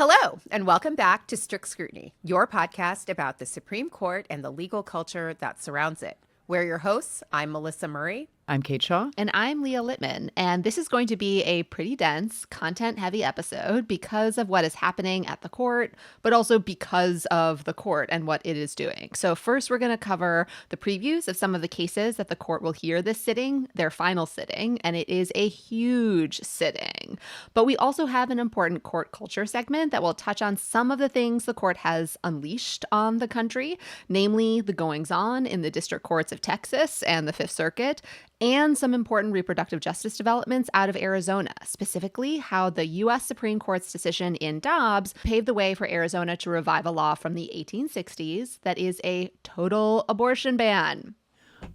Hello, and welcome back to Strict Scrutiny, your podcast about the Supreme Court and the legal culture that surrounds it. We're your hosts. I'm Melissa Murray. I'm Kate Shaw. And I'm Leah Littman. And this is going to be a pretty dense, content-heavy episode because of what is happening at the court, but also because of the court and what it is doing. So first, we're going to cover the previews of some of the cases that the court will hear this sitting, their final sitting, and it is a huge sitting. But we also have an important court culture segment that will touch on some of the things the court has unleashed on the country, namely the goings-on in the district courts of Texas and the Fifth Circuit, and some important reproductive justice developments out of Arizona, specifically how the U.S. Supreme Court's decision in Dobbs paved the way for Arizona to revive a law from the 1860s that is a total abortion ban.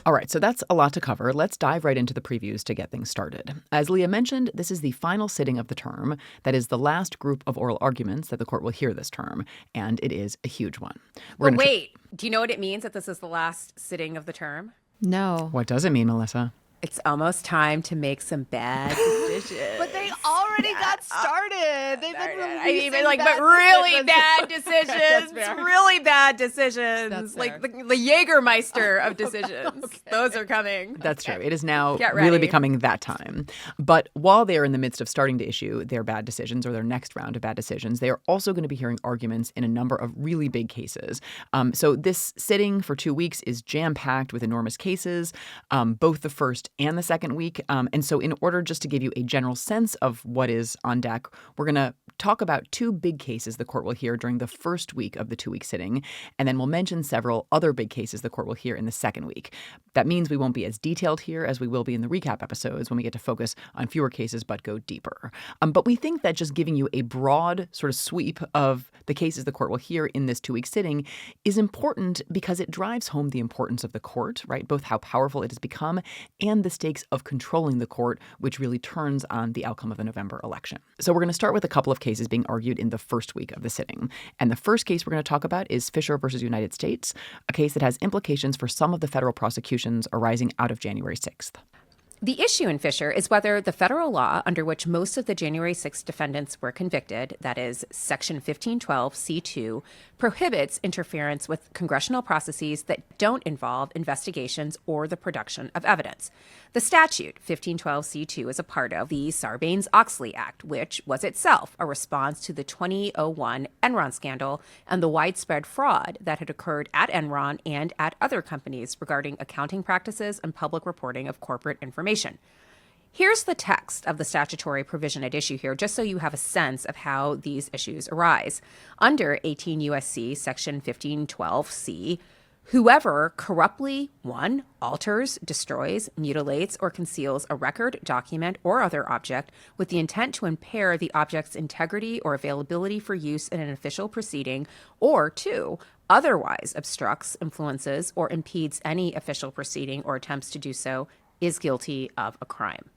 All right, so that's a lot to cover. Let's dive right into the previews to get things started. As Leah mentioned, this is the final sitting of the term. That is the last group of oral arguments that the court will hear this term, and it is a huge one. But wait, do you know what it means that this is the last sitting of the term? No. What does it mean, Melissa? It's almost time to make some bad decisions. But they already got started. They've been releasing but really bad decisions. Really bad decisions. Like the Jägermeister of decisions. Okay. Those are coming. That's true. It is now Get really ready. becoming that time. But while they are in the midst of starting to issue their bad decisions or their next round of bad decisions, they are also going to be hearing arguments in a number of really big cases. So this sitting for 2 weeks is jam-packed with enormous cases, both the first and the second week. And so in order just to give you a general sense of what is on deck, we're going to talk about 2 big cases the court will hear during the first week of the 2-week sitting. And then we'll mention several other big cases the court will hear in the second week. That means we won't be as detailed here as we will be in the recap episodes when we get to focus on fewer cases but go deeper. But we think that just giving you a broad sort of sweep of the cases the court will hear in this 2-week sitting is important because it drives home the importance of the court, right? Both how powerful it has become and the stakes of controlling the court, which really turns on the outcome of the November election. So we're going to start with a couple of cases being argued in the first week of the sitting. And the first case we're going to talk about is Fischer versus United States, a case that has implications for some of the federal prosecutions arising out of January 6th. The issue in Fischer is whether the federal law under which most of the January 6th defendants were convicted, that is, Section 1512C2, prohibits interference with congressional processes that don't involve investigations or the production of evidence. The statute, 1512C2, is a part of the Sarbanes-Oxley Act, which was itself a response to the 2001 Enron scandal and the widespread fraud that had occurred at Enron and at other companies regarding accounting practices and public reporting of corporate information. Here's the text of the statutory provision at issue here, just so you have a sense of how these issues arise. Under 18 U.S.C. Section 1512C, whoever corruptly, 1, alters, destroys, mutilates, or conceals a record, document, or other object with the intent to impair the object's integrity or availability for use in an official proceeding, or 2, otherwise obstructs, influences, or impedes any official proceeding or attempts to do so, is guilty of a crime.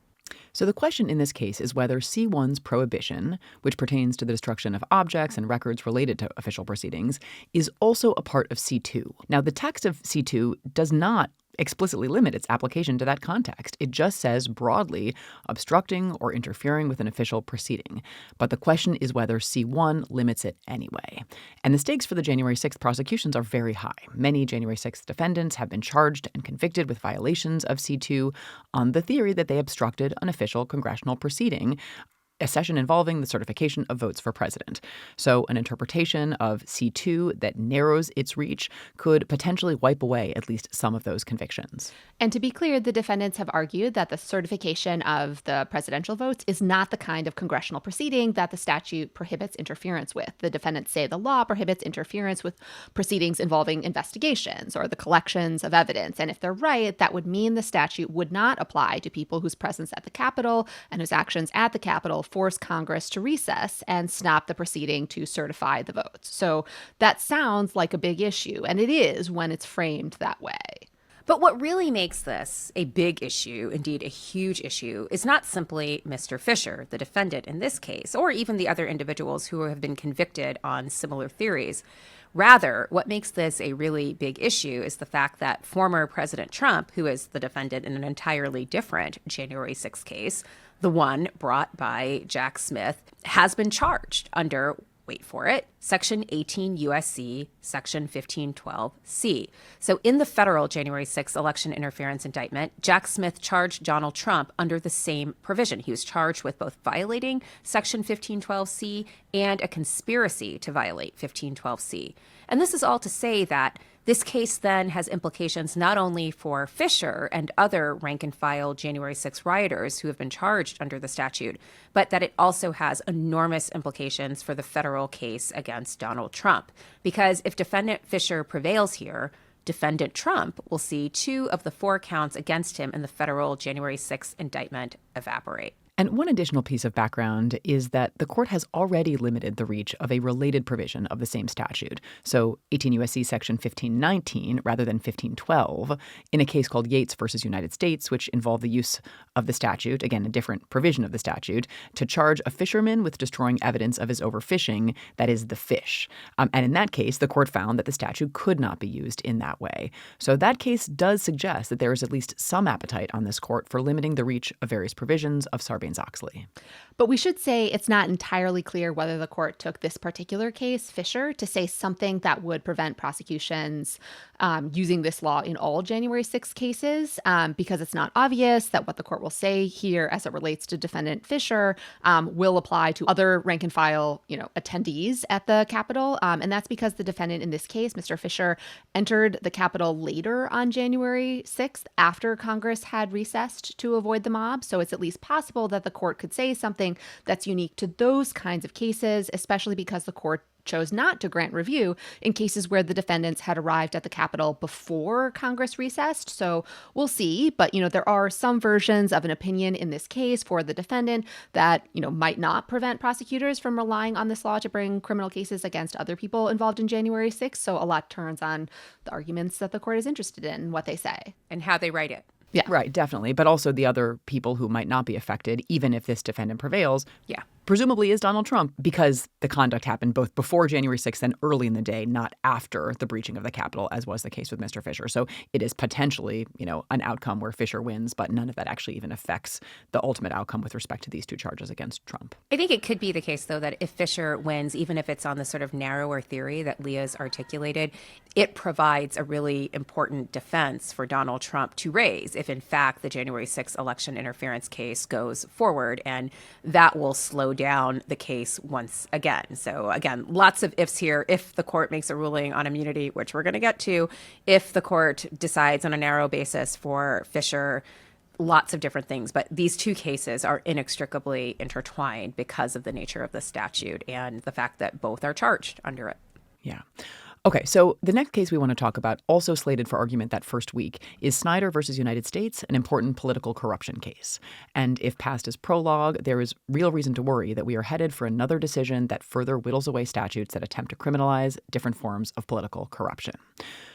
So the question in this case is whether C1's prohibition, which pertains to the destruction of objects and records related to official proceedings, is also a part of C2. Now, the text of C2 does not explicitly limit its application to that context. It just says broadly obstructing or interfering with an official proceeding. But the question is whether C1 limits it anyway. And the stakes for the January 6th prosecutions are very high. Many January 6th defendants have been charged and convicted with violations of C2 on the theory that they obstructed an official congressional proceeding, a session involving the certification of votes for president. So an interpretation of C2 that narrows its reach could potentially wipe away at least some of those convictions. And to be clear, the defendants have argued that the certification of the presidential votes is not the kind of congressional proceeding that the statute prohibits interference with. The defendants say the law prohibits interference with proceedings involving investigations or the collections of evidence. And if they're right, that would mean the statute would not apply to people whose presence at the Capitol and whose actions at the Capitol force Congress to recess and stop the proceeding to certify the votes. So that sounds like a big issue, and it is when it's framed that way. But what really makes this a big issue, indeed a huge issue, is not simply Mr. Fischer, the defendant in this case, or even the other individuals who have been convicted on similar theories. Rather, what makes this a really big issue is the fact that former President Trump, who is the defendant in an entirely different January 6th case, the one brought by Jack Smith, has been charged under wait for it, Section 18 U.S.C., Section 1512C. So in the federal January 6 election interference indictment, Jack Smith charged Donald Trump under the same provision. He was charged with both violating Section 1512C and a conspiracy to violate 1512C. And this is all to say that this case then has implications not only for Fischer and other rank-and-file January 6 rioters who have been charged under the statute, but that it also has enormous implications for the federal case against Donald Trump. Because if defendant Fischer prevails here, defendant Trump will see 2 of the 4 counts against him in the federal January 6 indictment evaporate. And one additional piece of background is that the court has already limited the reach of a related provision of the same statute. So 18 U.S.C. Section 1519 rather than 1512 in a case called Yates versus United States, which involved the use of the statute, again, a different provision of the statute, to charge a fisherman with destroying evidence of his overfishing, that is, the fish. And in that case, the court found that the statute could not be used in that way. So that case does suggest that there is at least some appetite on this court for limiting the reach of various provisions of Sarbanes-Oxley. But we should say it's not entirely clear whether the court took this particular case, Fischer, to say something that would prevent prosecutions using this law in all January 6 cases, because it's not obvious that what the court will say here as it relates to defendant Fischer will apply to other rank and file, attendees at the Capitol. And that's because the defendant in this case, Mr. Fischer, entered the Capitol later on January 6th after Congress had recessed to avoid the mob. So it's at least possible that the court could say something that's unique to those kinds of cases, especially because the court chose not to grant review in cases where the defendants had arrived at the Capitol before Congress recessed. So we'll see. But, there are some versions of an opinion in this case for the defendant that, might not prevent prosecutors from relying on this law to bring criminal cases against other people involved in January 6th. So a lot turns on the arguments that the court is interested in, what they say. And how they write it. Yeah. Right, definitely. But also the other people who might not be affected, even if this defendant prevails. Yeah. Presumably is Donald Trump, because the conduct happened both before January 6th and early in the day, not after the breaching of the Capitol, as was the case with Mr. Fischer. So it is potentially, an outcome where Fischer wins, but none of that actually even affects the ultimate outcome with respect to these 2 charges against Trump. I think it could be the case, though, that if Fischer wins, even if it's on the sort of narrower theory that Leah's articulated, it provides a really important defense for Donald Trump to raise if, in fact, the January 6th election interference case goes forward, and that will slow down the case once again. So again, lots of ifs here. If the court makes a ruling on immunity, which we're going to get to, if the court decides on a narrow basis for Fischer, lots of different things. But these 2 cases are inextricably intertwined because of the nature of the statute and the fact that both are charged under it. Yeah. Okay, so the next case we want to talk about, also slated for argument that first week, is Snyder versus United States, an important political corruption case. And if passed as prologue, there is real reason to worry that we are headed for another decision that further whittles away statutes that attempt to criminalize different forms of political corruption.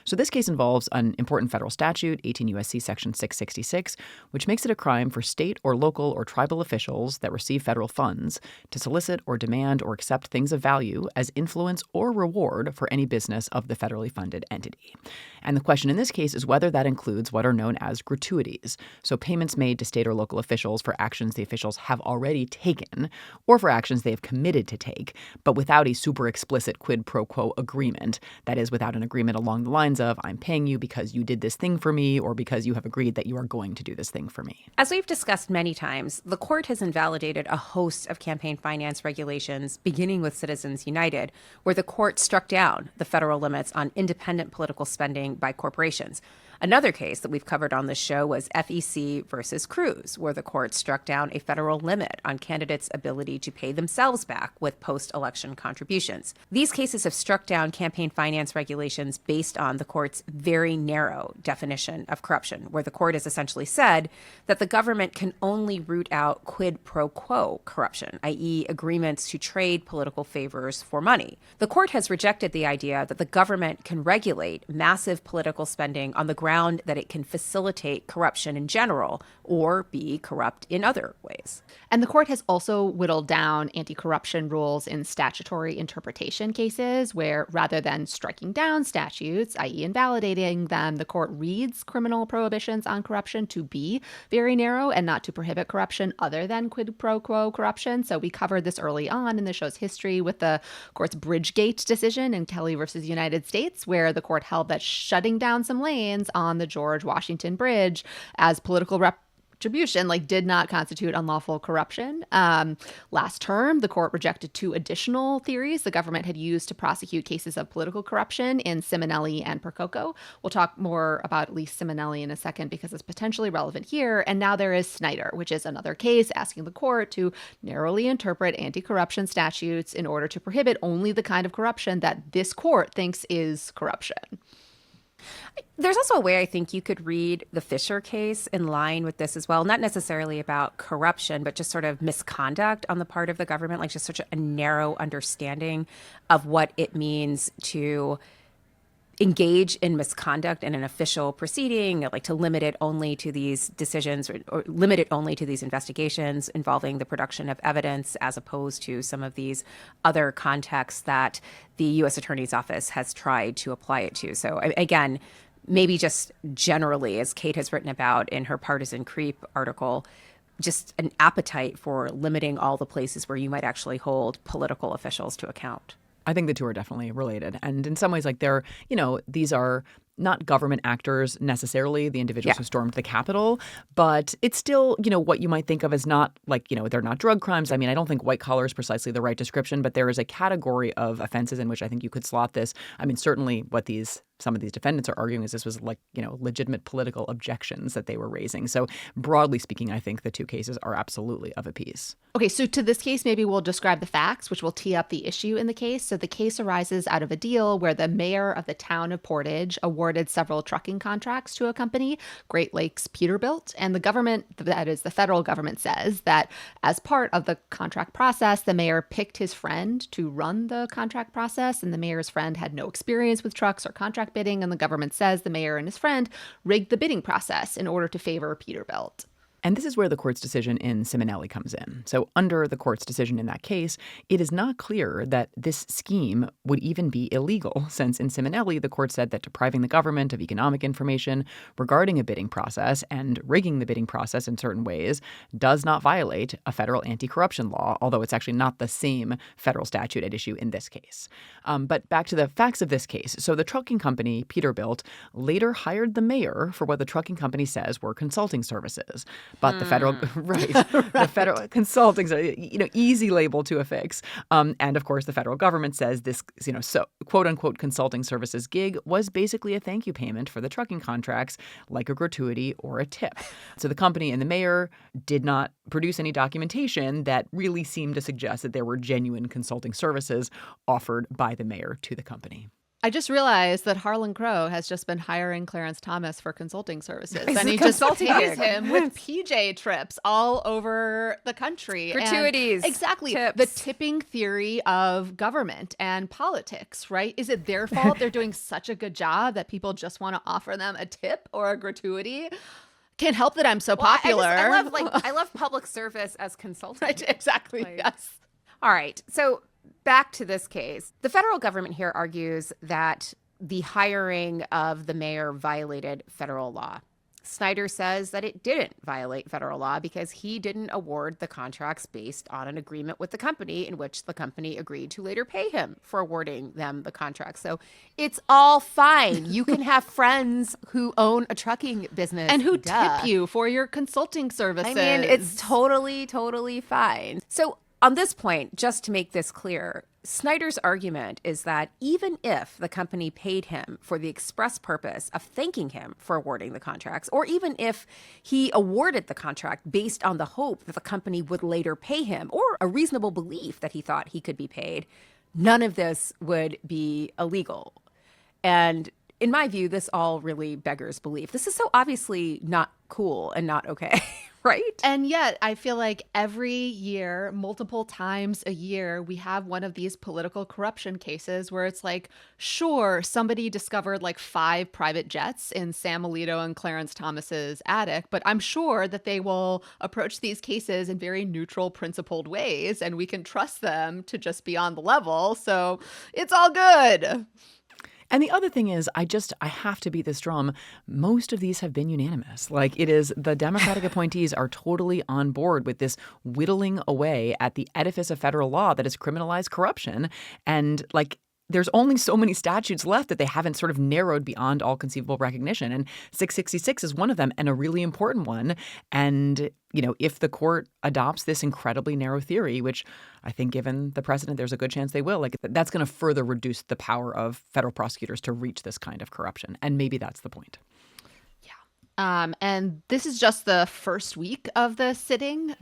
So this case involves an important federal statute, 18 U.S.C. Section 666, which makes it a crime for state or local or tribal officials that receive federal funds to solicit or demand or accept things of value as influence or reward for any business of the federally funded entity. And the question in this case is whether that includes what are known as gratuities, so payments made to state or local officials for actions the officials have already taken or for actions they have committed to take, but without a super explicit quid pro quo agreement, that is, without an agreement along the lines of I'm paying you because you did this thing for me or because you have agreed that you are going to do this thing for me. As we've discussed many times, the court has invalidated a host of campaign finance regulations, beginning with Citizens United, where the court struck down the federal limits on independent political spending by corporations. Another case that we've covered on this show was FEC versus Cruz, where the court struck down a federal limit on candidates' ability to pay themselves back with post-election contributions. These cases have struck down campaign finance regulations based on the court's very narrow definition of corruption, where the court has essentially said that the government can only root out quid pro quo corruption, i.e. agreements to trade political favors for money. The court has rejected the idea that the government can regulate massive political spending on the grounds ground that it can facilitate corruption in general or be corrupt in other ways. And the court has also whittled down anti-corruption rules in statutory interpretation cases where rather than striking down statutes, i.e. invalidating them, the court reads criminal prohibitions on corruption to be very narrow and not to prohibit corruption other than quid pro quo corruption. So we covered this early on in the show's history with the court's Bridgegate decision in Kelly versus United States, where the court held that shutting down some lanes on the George Washington Bridge as political retribution did not constitute unlawful corruption. Last term, the court rejected 2 additional theories the government had used to prosecute cases of political corruption in Simonelli and Percoco. We'll talk more about at least Simonelli in a second because it's potentially relevant here. And now there is Synder, which is another case asking the court to narrowly interpret anti-corruption statutes in order to prohibit only the kind of corruption that this court thinks is corruption. There's also a way I think you could read the Fischer case in line with this as well, not necessarily about corruption, but just sort of misconduct on the part of the government, just such a narrow understanding of what it means to engage in misconduct in an official proceeding, to limit it only to these decisions or limit it only to these investigations involving the production of evidence, as opposed to some of these other contexts that the U.S. Attorney's Office has tried to apply it to. So again, maybe just generally, as Kate has written about in her Partisan Creep article, just an appetite for limiting all the places where you might actually hold political officials to account. I think the two are definitely related. And in some ways, they're, these are not government actors necessarily, the individuals who stormed the Capitol, but it's still, what you might think of as not they're not drug crimes. I mean, I don't think white collar is precisely the right description, but there is a category of offenses in which I think you could slot this. I mean, certainly what some of these defendants are arguing is this was legitimate political objections that they were raising. So broadly speaking, I think the two cases are absolutely of a piece. Okay, so to this case, maybe we'll describe the facts, which will tee up the issue in the case. So the case arises out of a deal where the mayor of the town of Portage awarded several trucking contracts to a company, Great Lakes Peterbilt, and the government, that is the federal government, says that as part of the contract process, the mayor picked his friend to run the contract process, and the mayor's friend had no experience with trucks or contract bidding, and the government says the mayor and his friend rigged the bidding process in order to favor Peterbilt. And this is where the court's decision in Simonelli comes in. So under the court's decision in that case, it is not clear that this scheme would even be illegal, since in Simonelli, the court said that depriving the government of economic information regarding a bidding process and rigging the bidding process in certain ways does not violate a federal anti-corruption law, although it's actually not the same federal statute at issue in this case. But back to the facts of this case. So the trucking company, Peterbilt, later hired the mayor for what the trucking company says were consulting services. But the federal, the federal consulting, easy label to affix. And of course, the federal government says this, so quote unquote consulting services gig was basically a thank you payment for the trucking contracts, like a gratuity or a tip. So the company and the mayor did not produce any documentation that really seemed to suggest that there were genuine consulting services offered by the mayor to the company. I just realized that Harlan Crow has just been hiring Clarence Thomas for consulting services. He's and he just pays him with PJ trips all over the country. Gratuities. And exactly. Tips. The tipping theory of government and politics, right? Is it their fault they're doing such a good job that people just want to offer them a tip or a gratuity? Can't help that I'm so popular. I love public service as consulting. Right, exactly. Yes. All right. So back to this case. The federal government here argues that the hiring of the mayor violated federal law. Synder says that it didn't violate federal law because he didn't award the contracts based on an agreement with the company in which the company agreed to later pay him for awarding them the contracts. So it's all fine. You can have friends who own a trucking business. And who tip you for your consulting services. I mean, it's totally, totally fine. So on this point, just to make this clear, Synder's argument is that even if the company paid him for the express purpose of thanking him for awarding the contracts, or even if he awarded the contract based on the hope that the company would later pay him, or a reasonable belief that he thought he could be paid, none of this would be illegal. And in my view, this all really beggars belief. This is so obviously not cool and not okay. right? And yet, I feel like every year, multiple times a year, we have one of these political corruption cases where it's like, sure, somebody discovered like 5 private jets in Sam Alito and Clarence Thomas's attic, but I'm sure that they will approach these cases in very neutral, principled ways, and we can trust them to just be on the level. So it's all good. And the other thing is, I have to beat this drum. Most of these have been unanimous. Like, it is the Democratic appointees are totally on board with this whittling away at the edifice of federal law that has criminalized corruption. And like, there's only so many statutes left that they haven't sort of narrowed beyond all conceivable recognition. And 666 is one of them, and a really important one. And, you know, if the court adopts this incredibly narrow theory, which I think given the precedent, there's a good chance they will, like, that's going to further reduce the power of federal prosecutors to reach this kind of corruption. And maybe that's the point. And this is just the first week of the sitting.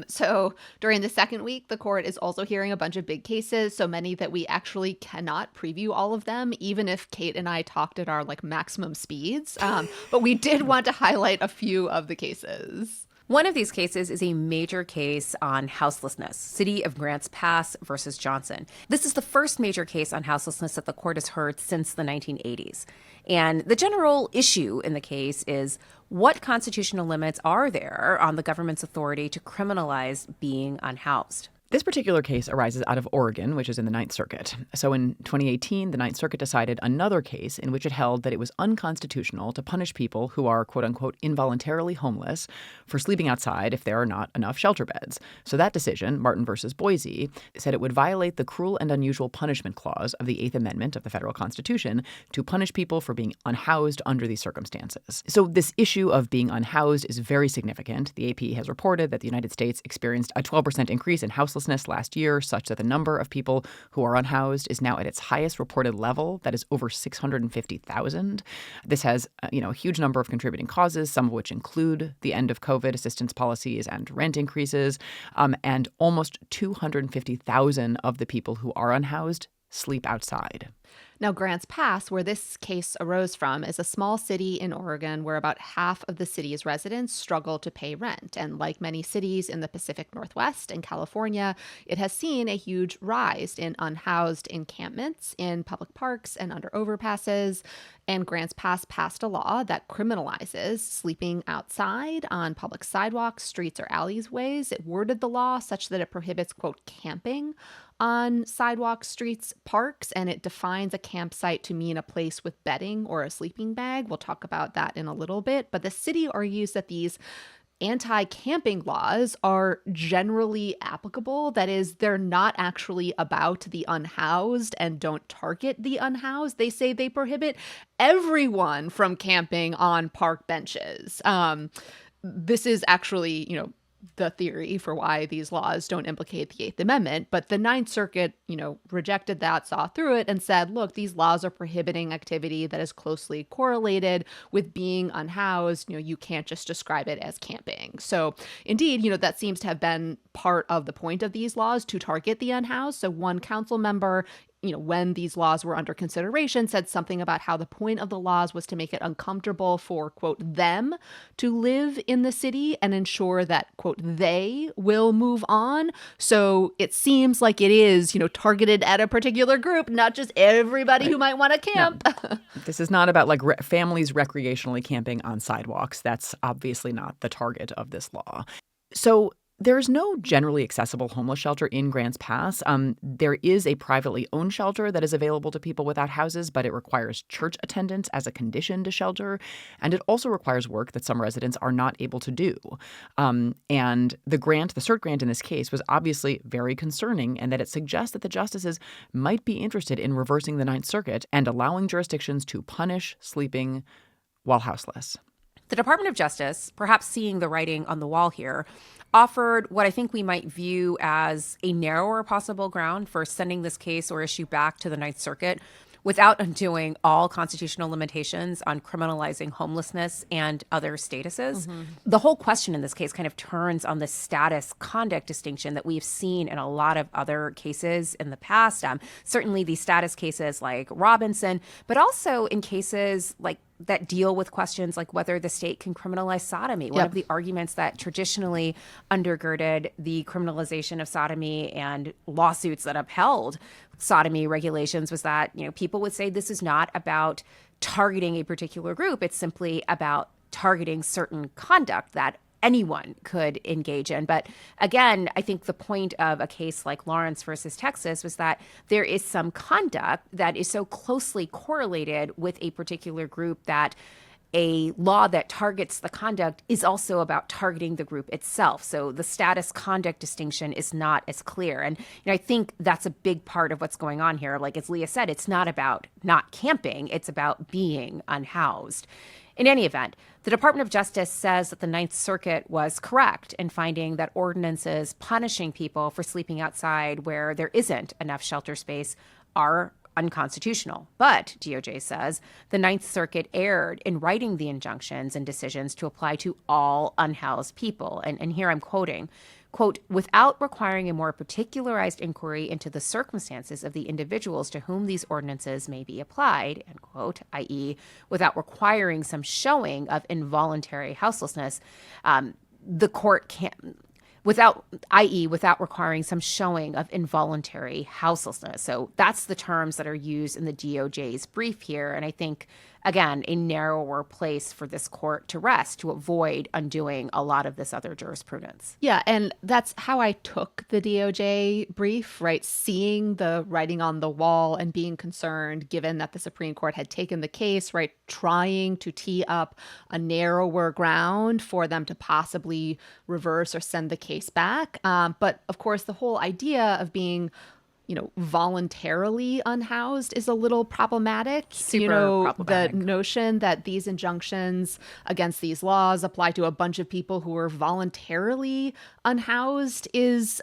So during the second week, the court is also hearing a bunch of big cases, so many that we actually cannot preview all of them, even if Kate and I talked at our like maximum speeds. But we did want to highlight a few of the cases. One of these cases is a major case on houselessness, City of Grants Pass versus Jonson. This is the first major case on houselessness that the court has heard since the 1980s. And the general issue in the case is, what constitutional limits are there on the government's authority to criminalize being unhoused? This particular case arises out of Oregon, which is in the Ninth Circuit. So in 2018, the Ninth Circuit decided another case in which it held that it was unconstitutional to punish people who are, quote unquote, involuntarily homeless for sleeping outside if there are not enough shelter beds. So that decision, Martin versus Boise, said it would violate the cruel and unusual punishment clause of the Eighth Amendment of the federal Constitution to punish people for being unhoused under these circumstances. So this issue of being unhoused is very significant. The AP has reported that the United States experienced a 12% increase in houselessness last year, such that the number of people who are unhoused is now at its highest reported level. That is over 650,000. This has, a huge number of contributing causes, some of which include the end of COVID assistance policies and rent increases. And almost 250,000 of the people who are unhoused sleep outside. Now, Grants Pass, where this case arose from, is a small city in Oregon where about half of the city's residents struggle to pay rent. And like many cities in the Pacific Northwest and California, it has seen a huge rise in unhoused encampments in public parks and under overpasses. And Grants Pass passed a law that criminalizes sleeping outside on public sidewalks, streets, or alleyways. It worded the law such that it prohibits, quote, camping on sidewalks, streets, parks, and it defines a campsite to mean a place with bedding or a sleeping bag. We'll talk about that in a little bit. But the city argues that these anti-camping laws are generally applicable. That is, they're not actually about the unhoused and don't target the unhoused. They say they prohibit everyone from camping on park benches. This is actually, the theory for why these laws don't implicate the Eighth Amendment. But the Ninth Circuit, rejected that, saw through it, and said, look, these laws are prohibiting activity that is closely correlated with being unhoused. You can't just describe it as camping. So indeed, that seems to have been part of the point of these laws, to target the unhoused. So one council member, when these laws were under consideration, said something about how the point of the laws was to make it uncomfortable for, quote, them to live in the city and ensure that, quote, they will move on. So it seems like it is, targeted at a particular group, not just everybody who might want to camp. No. This is not about like families recreationally camping on sidewalks. That's obviously not the target of this law. So there's no generally accessible homeless shelter in Grants Pass. There is a privately owned shelter that is available to people without houses, but it requires church attendance as a condition to shelter. And it also requires work that some residents are not able to do. And the cert grant in this case was obviously very concerning, and that it suggests that the justices might be interested in reversing the Ninth Circuit and allowing jurisdictions to punish sleeping while houseless. The Department of Justice, perhaps seeing the writing on the wall here, offered what I think we might view as a narrower possible ground for sending this case or issue back to the Ninth Circuit without undoing all constitutional limitations on criminalizing homelessness and other statuses. Mm-hmm. The whole question in this case kind of turns on the status conduct distinction that we've seen in a lot of other cases in the past. Certainly these status cases like Robinson, but also in cases like that deal with questions like whether the state can criminalize sodomy. One of the arguments that traditionally undergirded the criminalization of sodomy and lawsuits that upheld sodomy regulations was that, people would say this is not about targeting a particular group. It's simply about targeting certain conduct that anyone could engage in. But again, I think the point of a case like Lawrence versus Texas was that there is some conduct that is so closely correlated with a particular group that a law that targets the conduct is also about targeting the group itself. So the status conduct distinction is not as clear. And I think that's a big part of what's going on here. Like as Leah said, it's not about not camping, it's about being unhoused. In any event, the Department of Justice says that the Ninth Circuit was correct in finding that ordinances punishing people for sleeping outside where there isn't enough shelter space are unconstitutional. But, DOJ says, the Ninth Circuit erred in writing the injunctions and decisions to apply to all unhoused people. And here I'm quoting, quote, without requiring a more particularized inquiry into the circumstances of the individuals to whom these ordinances may be applied, end quote, i.e., without requiring some showing of involuntary houselessness, the court can't, without requiring some showing of involuntary houselessness. So that's the terms that are used in the DOJ's brief here. And I think, again, a narrower place for this court to rest to avoid undoing a lot of this other jurisprudence. Yeah, and that's how I took the DOJ brief, right? Seeing the writing on the wall and being concerned, given that the Supreme Court had taken the case, right? Trying to tee up a narrower ground for them to possibly reverse or send the case back. But of course, the whole idea of being voluntarily unhoused is a little problematic. Super problematic. The notion that these injunctions against these laws apply to a bunch of people who are voluntarily unhoused is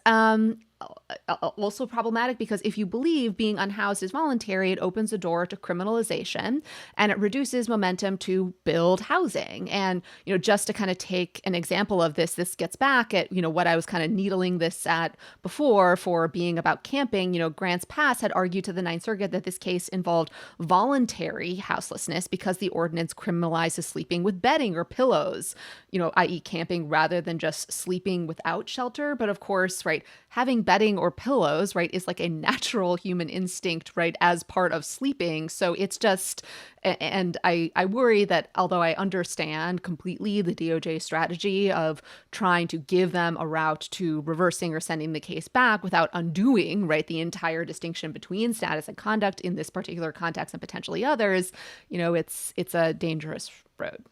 also problematic, because if you believe being unhoused is voluntary, it opens the door to criminalization and it reduces momentum to build housing. And, just to kind of take an example of this gets back at, what I was kind of needling this at before for being about camping. Grants Pass had argued to the Ninth Circuit that this case involved voluntary houselessness because the ordinance criminalizes sleeping with bedding or pillows, i.e. camping rather than just sleeping without shelter. But of course, right, having bedding or pillows, right, is like a natural human instinct, right, as part of sleeping. So it's just, and I worry that although I understand completely the DOJ strategy of trying to give them a route to reversing or sending the case back without undoing, right, the entire distinction between status and conduct in this particular context and potentially others, it's a dangerous road.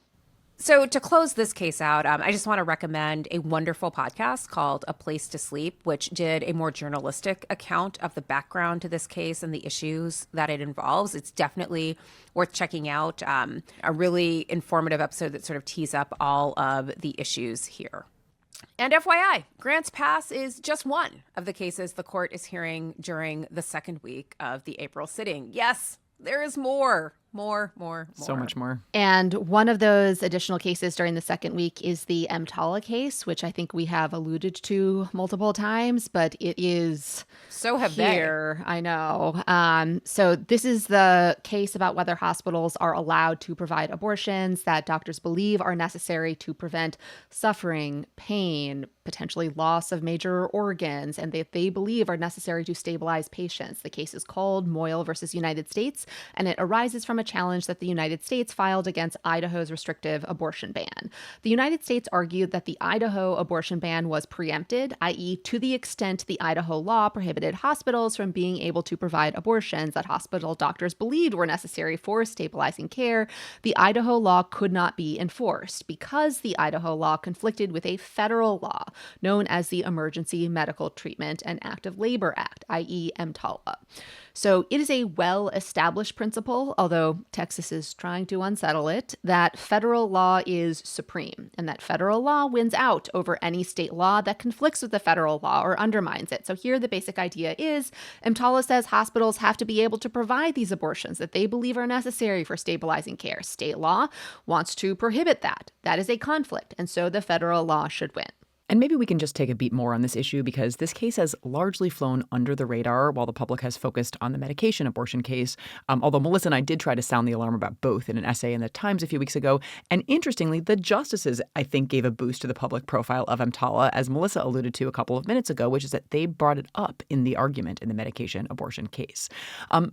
So to close this case out, I just want to recommend a wonderful podcast called A Place to Sleep, which did a more journalistic account of the background to this case and the issues that it involves. It's definitely worth checking out. A really informative episode that sort of tees up all of the issues here. And FYI, Grants Pass is just one of the cases the court is hearing during the second week of the April sitting. Yes, there is more. So much more. And one of those additional cases during the second week is the EMTALA case, which I think we have alluded to multiple times, but it is so have here. I know. So this is the case about whether hospitals are allowed to provide abortions that doctors believe are necessary to prevent suffering, pain, potentially loss of major organs, and that they believe are necessary to stabilize patients. The case is called Moyle versus United States, and it arises from a challenge that the United States filed against Idaho's restrictive abortion ban. The United States argued that the Idaho abortion ban was preempted, i.e., to the extent the Idaho law prohibited hospitals from being able to provide abortions that hospital doctors believed were necessary for stabilizing care, the Idaho law could not be enforced because the Idaho law conflicted with a federal law known as the Emergency Medical Treatment and Active Labor Act, i.e. EMTALA. So it is a well-established principle, although Texas is trying to unsettle it, that federal law is supreme and that federal law wins out over any state law that conflicts with the federal law or undermines it. So here the basic idea is EMTALA says hospitals have to be able to provide these abortions that they believe are necessary for stabilizing care. State law wants to prohibit that. That is a conflict, and so the federal law should win. And maybe we can just take a beat more on this issue because this case has largely flown under the radar while the public has focused on the medication abortion case. Although Melissa and I did try to sound the alarm about both in an essay in the Times a few weeks ago. And interestingly, the justices, I think, gave a boost to the public profile of EMTALA, as Melissa alluded to a couple of minutes ago, which is that they brought it up in the argument in the medication abortion case.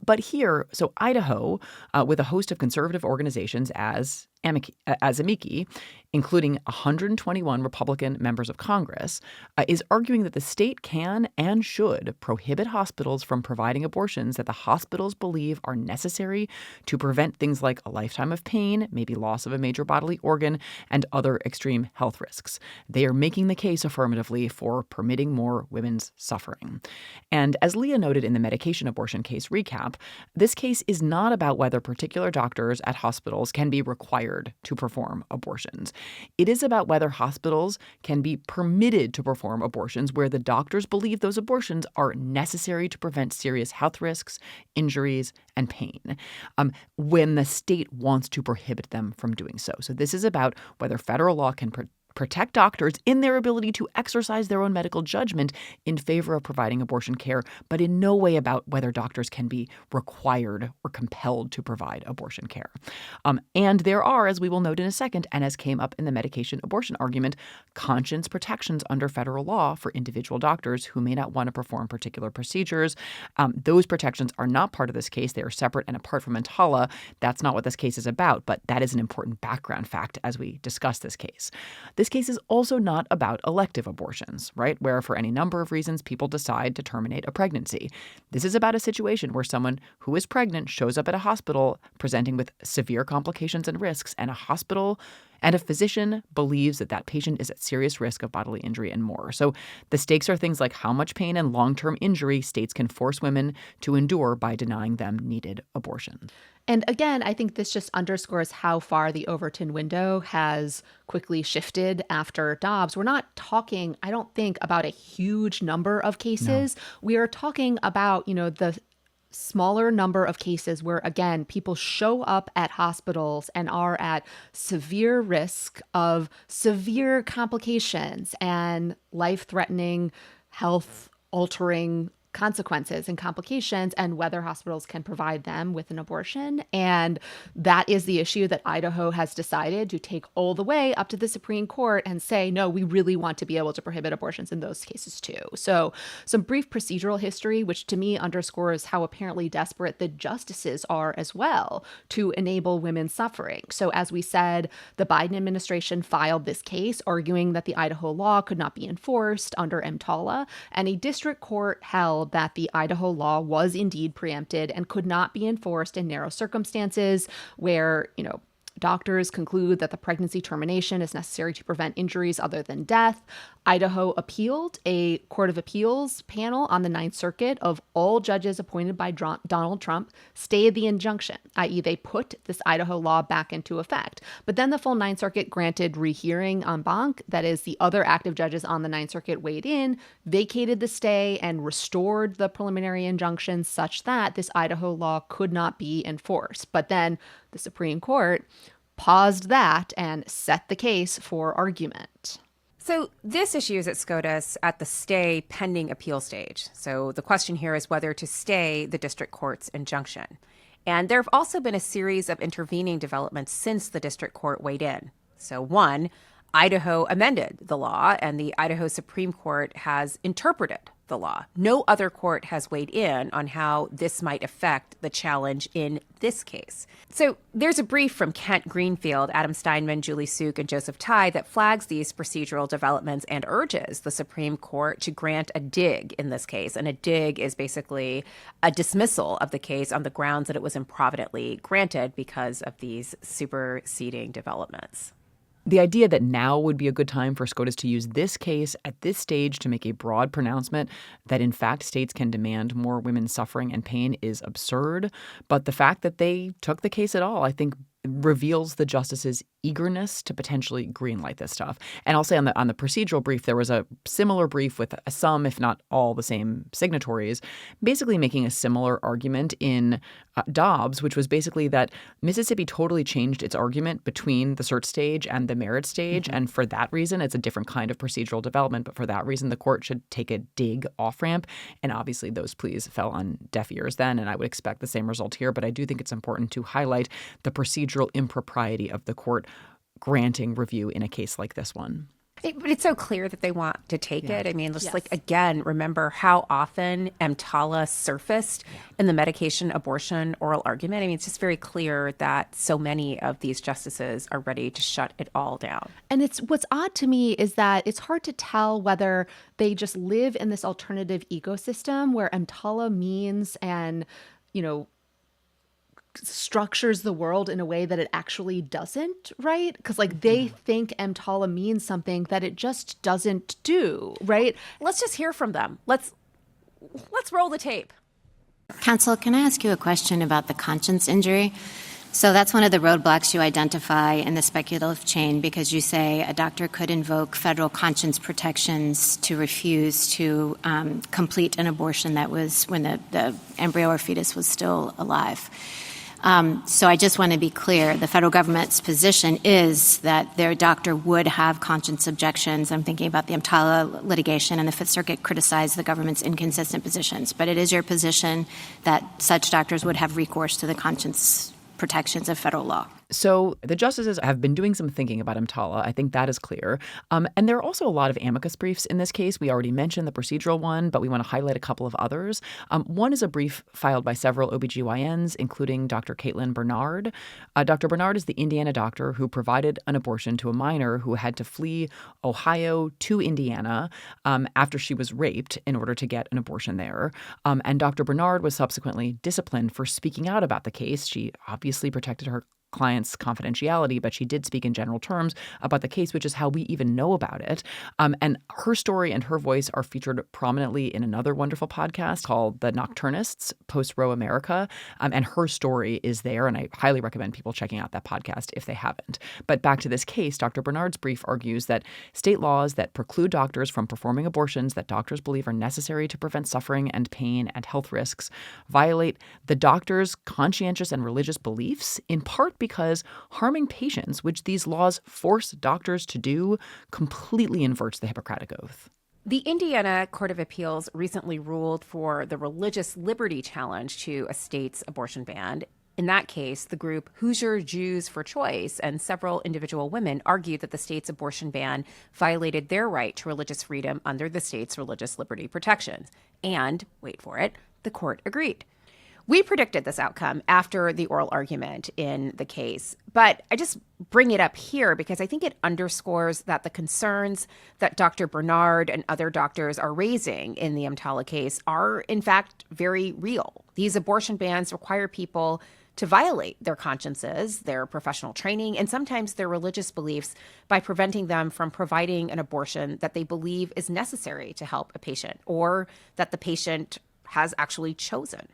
But here, so Idaho, with a host of conservative organizations as amici, including 121 Republican members of Congress, is arguing that the state can and should prohibit hospitals from providing abortions that the hospitals believe are necessary to prevent things like a lifetime of pain, maybe loss of a major bodily organ, and other extreme health risks. They are making the case affirmatively for permitting more women's suffering. And as Leah noted in the medication abortion case recap, this case is not about whether particular doctors at hospitals can be required to perform abortions. It is about whether hospitals can be permitted to perform abortions where the doctors believe those abortions are necessary to prevent serious health risks, injuries, and pain, when the state wants to prohibit them from doing so. So this is about whether federal law can protect doctors in their ability to exercise their own medical judgment in favor of providing abortion care, but in no way about whether doctors can be required or compelled to provide abortion care. And there are, as we will note in a second, and as came up in the medication abortion argument, conscience protections under federal law for individual doctors who may not want to perform particular procedures. Those protections are not part of this case. They are separate and apart from EMTALA. That's not what this case is about, but that is an important background fact as we discuss this case. This case is also not about elective abortions, right, where for any number of reasons people decide to terminate a pregnancy. This is about a situation where someone who is pregnant shows up at a hospital presenting with severe complications and risks, and a physician believes that that patient is at serious risk of bodily injury and more. So the stakes are things like how much pain and long-term injury states can force women to endure by denying them needed abortion. And again, I think this just underscores how far the Overton window has quickly shifted after Dobbs. We're not talking, I don't think, about a huge number of cases. No. We are talking about, the smaller number of cases where, again, people show up at hospitals and are at severe risk of severe complications and life-threatening, health-altering consequences and complications, and whether hospitals can provide them with an abortion. And that is the issue that Idaho has decided to take all the way up to the Supreme Court and say, no, we really want to be able to prohibit abortions in those cases too. So some brief procedural history, which to me underscores how apparently desperate the justices are as well to enable women's suffering. So as we said, the Biden administration filed this case arguing that the Idaho law could not be enforced under EMTALA, and a district court held that the Idaho law was indeed preempted and could not be enforced in narrow circumstances where, doctors conclude that the pregnancy termination is necessary to prevent injuries other than death. Idaho appealed. A Court of Appeals panel on the Ninth Circuit of all judges appointed by Donald Trump stayed the injunction, i.e. they put this Idaho law back into effect. But then the full Ninth Circuit granted rehearing en banc. That is, the other active judges on the Ninth Circuit weighed in, vacated the stay, and restored the preliminary injunction such that this Idaho law could not be enforced. But then the Supreme Court paused that and set the case for argument. So this issue is at SCOTUS at the stay pending appeal stage. So the question here is whether to stay the district court's injunction. And there have also been a series of intervening developments since the district court weighed in. So one, Idaho amended the law, and the Idaho Supreme Court has interpreted the law. No other court has weighed in on how this might affect the challenge in this case. So there's a brief from Kent Greenfield, Adam Steinman, Julie Suk, and Joseph Tai that flags these procedural developments and urges the Supreme Court to grant a dig in this case. And a dig is basically a dismissal of the case on the grounds that it was improvidently granted because of these superseding developments. The idea that now would be a good time for SCOTUS to use this case at this stage to make a broad pronouncement that, in fact, states can demand more women's suffering and pain is absurd. But the fact that they took the case at all, I think, reveals the justice's eagerness to potentially greenlight this stuff. And I'll say on the procedural brief, there was a similar brief with some, if not all, the same signatories, basically making a similar argument in Dobbs, which was basically that Mississippi totally changed its argument between the cert stage and the merit stage. And for that reason, it's a different kind of procedural development. But for that reason, the court should take a dig off-ramp. And obviously, those pleas fell on deaf ears then. And I would expect the same result here. But I do think it's important to highlight the procedural impropriety of the court granting review in a case like this one. But it's so clear that they want to take it. I mean, just Yes. like, again, remember how often EMTALA surfaced in the medication abortion oral argument. I mean, it's just very clear that so many of these justices are ready to shut it all down. And what's odd to me is that it's hard to tell whether they just live in this alternative ecosystem where EMTALA means and, structures the world in a way that it actually doesn't, right? Because they think EMTALA means something that it just doesn't do, right? Let's just hear from them. Let's roll the tape. Counsel, can I ask you a question about the conscience injury? So that's one of the roadblocks you identify in the speculative chain because you say a doctor could invoke federal conscience protections to refuse to complete an abortion that was when the embryo or fetus was still alive. So I just want to be clear. The federal government's position is that their doctor would have conscience objections. I'm thinking about the EMTALA litigation, and the Fifth Circuit criticized the government's inconsistent positions. But it is your position that such doctors would have recourse to the conscience protections of federal law. So the justices have been doing some thinking about EMTALA. I think that is clear. And there are also a lot of amicus briefs in this case. We already mentioned the procedural one, but we want to highlight a couple of others. One is a brief filed by several OBGYNs, including Dr. Caitlin Bernard. Dr. Bernard is the Indiana doctor who provided an abortion to a minor who had to flee Ohio to Indiana after she was raped in order to get an abortion there. And Dr. Bernard was subsequently disciplined for speaking out about the case. She obviously protected her client's confidentiality, but she did speak in general terms about the case, which is how we even know about it. And her story and her voice are featured prominently in another wonderful podcast called The Nocturnists, Post-Roe America. And her story is there, and I highly recommend people checking out that podcast if they haven't. But back to this case, Dr. Bernard's brief argues that state laws that preclude doctors from performing abortions that doctors believe are necessary to prevent suffering and pain and health risks violate the doctor's conscientious and religious beliefs, in part because harming patients, which these laws force doctors to do, completely inverts the Hippocratic Oath. The Indiana Court of Appeals recently ruled for the religious liberty challenge to a state's abortion ban. In that case, the group Hoosier Jews for Choice and several individual women argued that the state's abortion ban violated their right to religious freedom under the state's religious liberty protections. And, wait for it, the court agreed. We predicted this outcome after the oral argument in the case, but I just bring it up here because I think it underscores that the concerns that Dr. Bernard and other doctors are raising in the EMTALA case are, in fact, very real. These abortion bans require people to violate their consciences, their professional training, and sometimes their religious beliefs by preventing them from providing an abortion that they believe is necessary to help a patient or that the patient has actually chosen.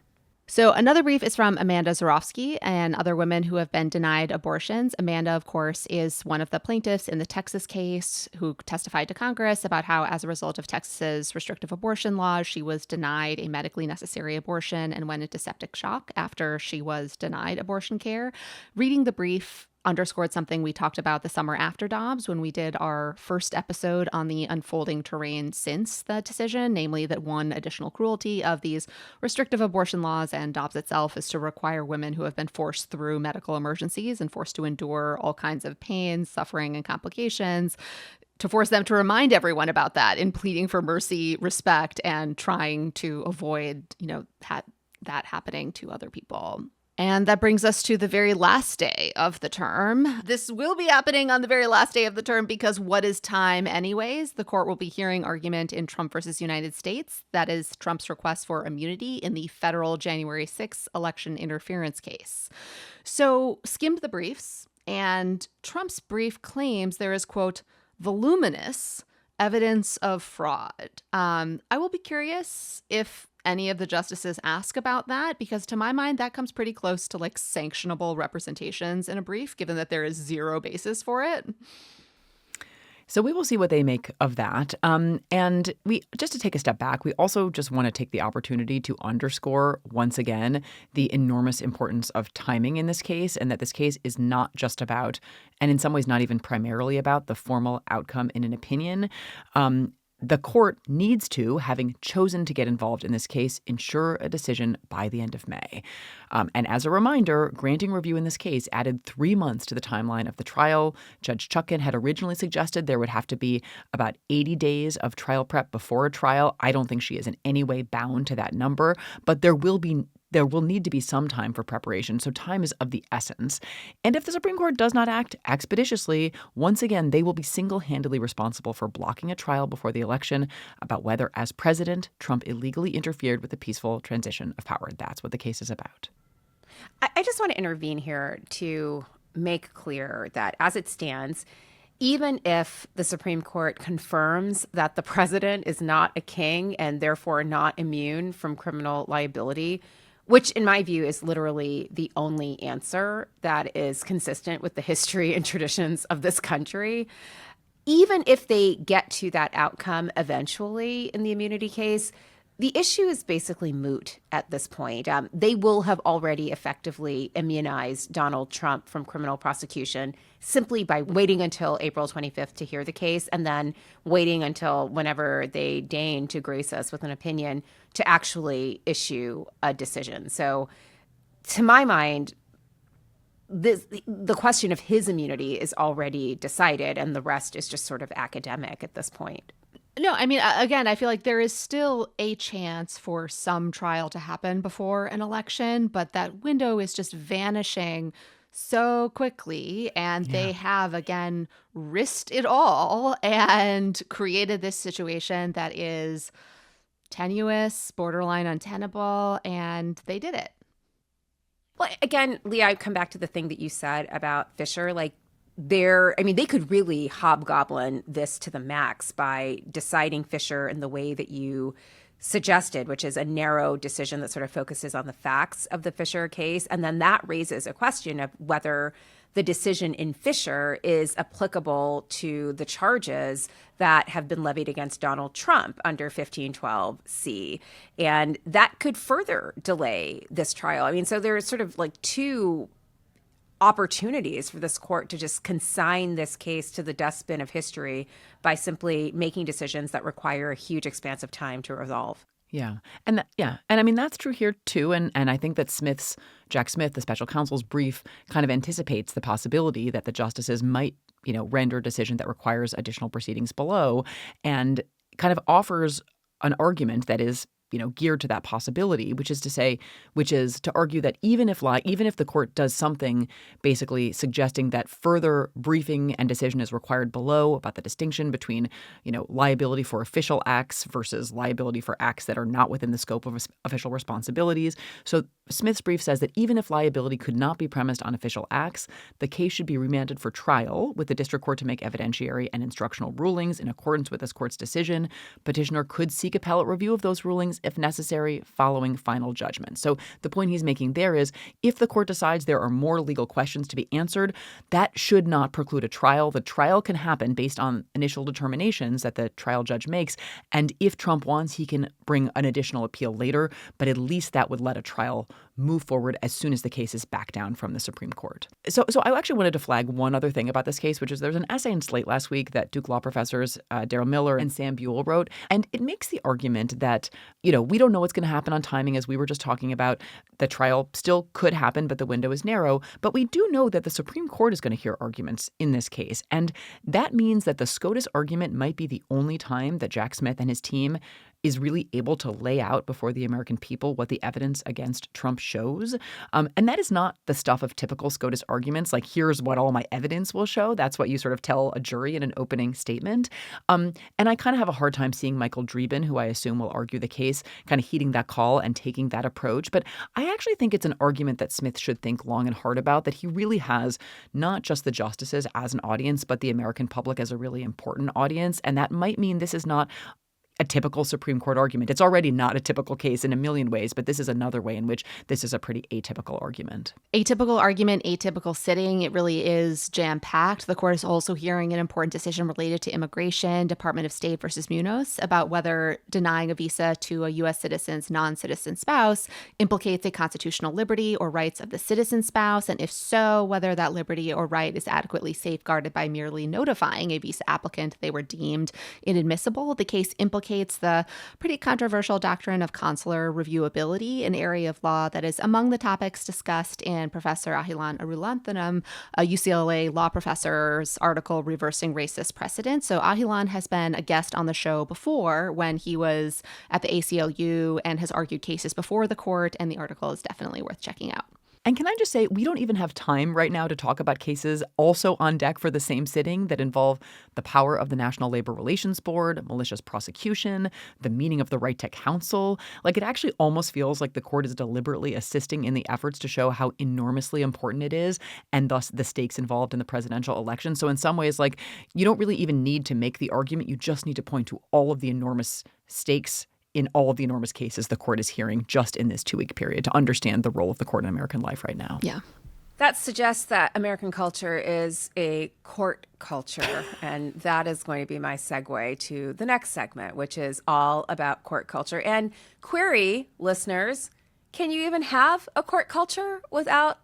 So another brief is from Amanda Zorofsky and other women who have been denied abortions. Amanda, of course, is one of the plaintiffs in the Texas case who testified to Congress about how, as a result of Texas's restrictive abortion laws, she was denied a medically necessary abortion and went into septic shock after she was denied abortion care. Reading the brief underscored something we talked about the summer after Dobbs when we did our first episode on the unfolding terrain since the decision, namely that one additional cruelty of these restrictive abortion laws and Dobbs itself is to require women who have been forced through medical emergencies and forced to endure all kinds of pain, suffering, and complications, to force them to remind everyone about that in pleading for mercy, respect, and trying to avoid, that happening to other people. And that brings us to the very last day of the term. This will be happening on the very last day of the term because what is time anyways? The court will be hearing argument in Trump versus United States. That is Trump's request for immunity in the federal January 6th election interference case. So skimmed the briefs, and Trump's brief claims there is, quote, voluminous evidence of fraud. I will be curious if any of the justices ask about that? Because to my mind, that comes pretty close to like sanctionable representations in a brief, given that there is zero basis for it. So we will see what they make of that. And we just to take a step back, we also just want to take the opportunity to underscore once again the enormous importance of timing in this case, and that this case is not just about, and in some ways not even primarily about, the formal outcome in an opinion. The court needs to, having chosen to get involved in this case, ensure a decision by the end of May. And as a reminder, granting review in this case added 3 months to the timeline of the trial. Judge Chutkan had originally suggested there would have to be about 80 days of trial prep before a trial. I don't think she is in any way bound to that number, but there will need to be some time for preparation, so time is of the essence. And if the Supreme Court does not act expeditiously, once again, they will be single-handedly responsible for blocking a trial before the election about whether, as president, Trump illegally interfered with the peaceful transition of power. That's what the case is about. I just want to intervene here to make clear that as it stands, even if the Supreme Court confirms that the president is not a king and therefore not immune from criminal liability, which in my view is literally the only answer that is consistent with the history and traditions of this country, even if they get to that outcome eventually in the immunity case, the issue is basically moot at this point. They will have already effectively immunized Donald Trump from criminal prosecution simply by waiting until April 25th to hear the case and then waiting until whenever they deign to grace us with an opinion to actually issue a decision. So to my mind, the question of his immunity is already decided and the rest is just sort of academic at this point. No, I mean, again, I feel like there is still a chance for some trial to happen before an election, but that window is just vanishing so quickly. And they have, again, risked it all and created this situation that is tenuous, borderline untenable, and they did it. Well, again, Leah, I'd come back to the thing that you said about Fischer. They could really hobgoblin this to the max by deciding Fischer in the way that you suggested, which is a narrow decision that sort of focuses on the facts of the Fischer case. And then that raises a question of whether the decision in Fischer is applicable to the charges that have been levied against Donald Trump under 1512C. And that could further delay this trial. I mean, so there's sort of like two opportunities for this court to just consign this case to the dustbin of history by simply making decisions that require a huge expanse of time to resolve. Yeah. And I mean, that's true here, too. And I think that Jack Smith, the special counsel's brief, kind of anticipates the possibility that the justices might, render a decision that requires additional proceedings below and kind of offers an argument that is geared to that possibility, which is to argue that even if the court does something basically suggesting that further briefing and decision is required below about the distinction between, liability for official acts versus liability for acts that are not within the scope of official responsibilities. So Smith's brief says that even if liability could not be premised on official acts, the case should be remanded for trial with the district court to make evidentiary and instructional rulings in accordance with this court's decision. Petitioner could seek appellate review of those rulings if necessary, following final judgment. So the point he's making there is if the court decides there are more legal questions to be answered, that should not preclude a trial. The trial can happen based on initial determinations that the trial judge makes. And if Trump wants, he can bring an additional appeal later. But at least that would let a trial move forward as soon as the case is back down from the Supreme Court. So I actually wanted to flag one other thing about this case, which is there's an essay in Slate last week that Duke law professors Daryl Miller and Sam Buell wrote. And it makes the argument that, we don't know what's going to happen on timing, as we were just talking about. The trial still could happen, but the window is narrow. But we do know that the Supreme Court is going to hear arguments in this case. And that means that the SCOTUS argument might be the only time that Jack Smith and his team is really able to lay out before the American people what the evidence against Trump shows. And that is not the stuff of typical SCOTUS arguments, like here's what all my evidence will show. That's what you sort of tell a jury in an opening statement. And I kind of have a hard time seeing Michael Dreeben, who I assume will argue the case, kind of heeding that call and taking that approach. But I actually think it's an argument that Smith should think long and hard about, that he really has not just the justices as an audience, but the American public as a really important audience. And that might mean this is not a typical Supreme Court argument. It's already not a typical case in a million ways, but this is another way in which this is a pretty atypical argument. Atypical argument, atypical sitting. It really is jam-packed. The court is also hearing an important decision related to immigration, Department of State versus Munoz, about whether denying a visa to a U.S. citizen's non-citizen spouse implicates a constitutional liberty or rights of the citizen spouse, and if so, whether that liberty or right is adequately safeguarded by merely notifying a visa applicant they were deemed inadmissible. The case implicates the pretty controversial doctrine of consular reviewability, an area of law that is among the topics discussed in Professor Ahilan Arulanthanam, a UCLA law professor's article, Reversing Racist Precedent. So Ahilan has been a guest on the show before when he was at the ACLU and has argued cases before the court, and the article is definitely worth checking out. And can I just say, we don't even have time right now to talk about cases also on deck for the same sitting that involve the power of the National Labor Relations Board, malicious prosecution, the meaning of the right to counsel. Like, it actually almost feels like the court is deliberately assisting in the efforts to show how enormously important it is, and thus the stakes involved in the presidential election. So in some ways, like, you don't really even need to make the argument. You just need to point to all of the enormous stakes in all of the enormous cases the court is hearing just in this 2-week period to understand the role of the court in American life right now. Yeah. That suggests that American culture is a court culture, and that is going to be my segue to the next segment, which is all about court culture. And query, listeners, can you even have a court culture without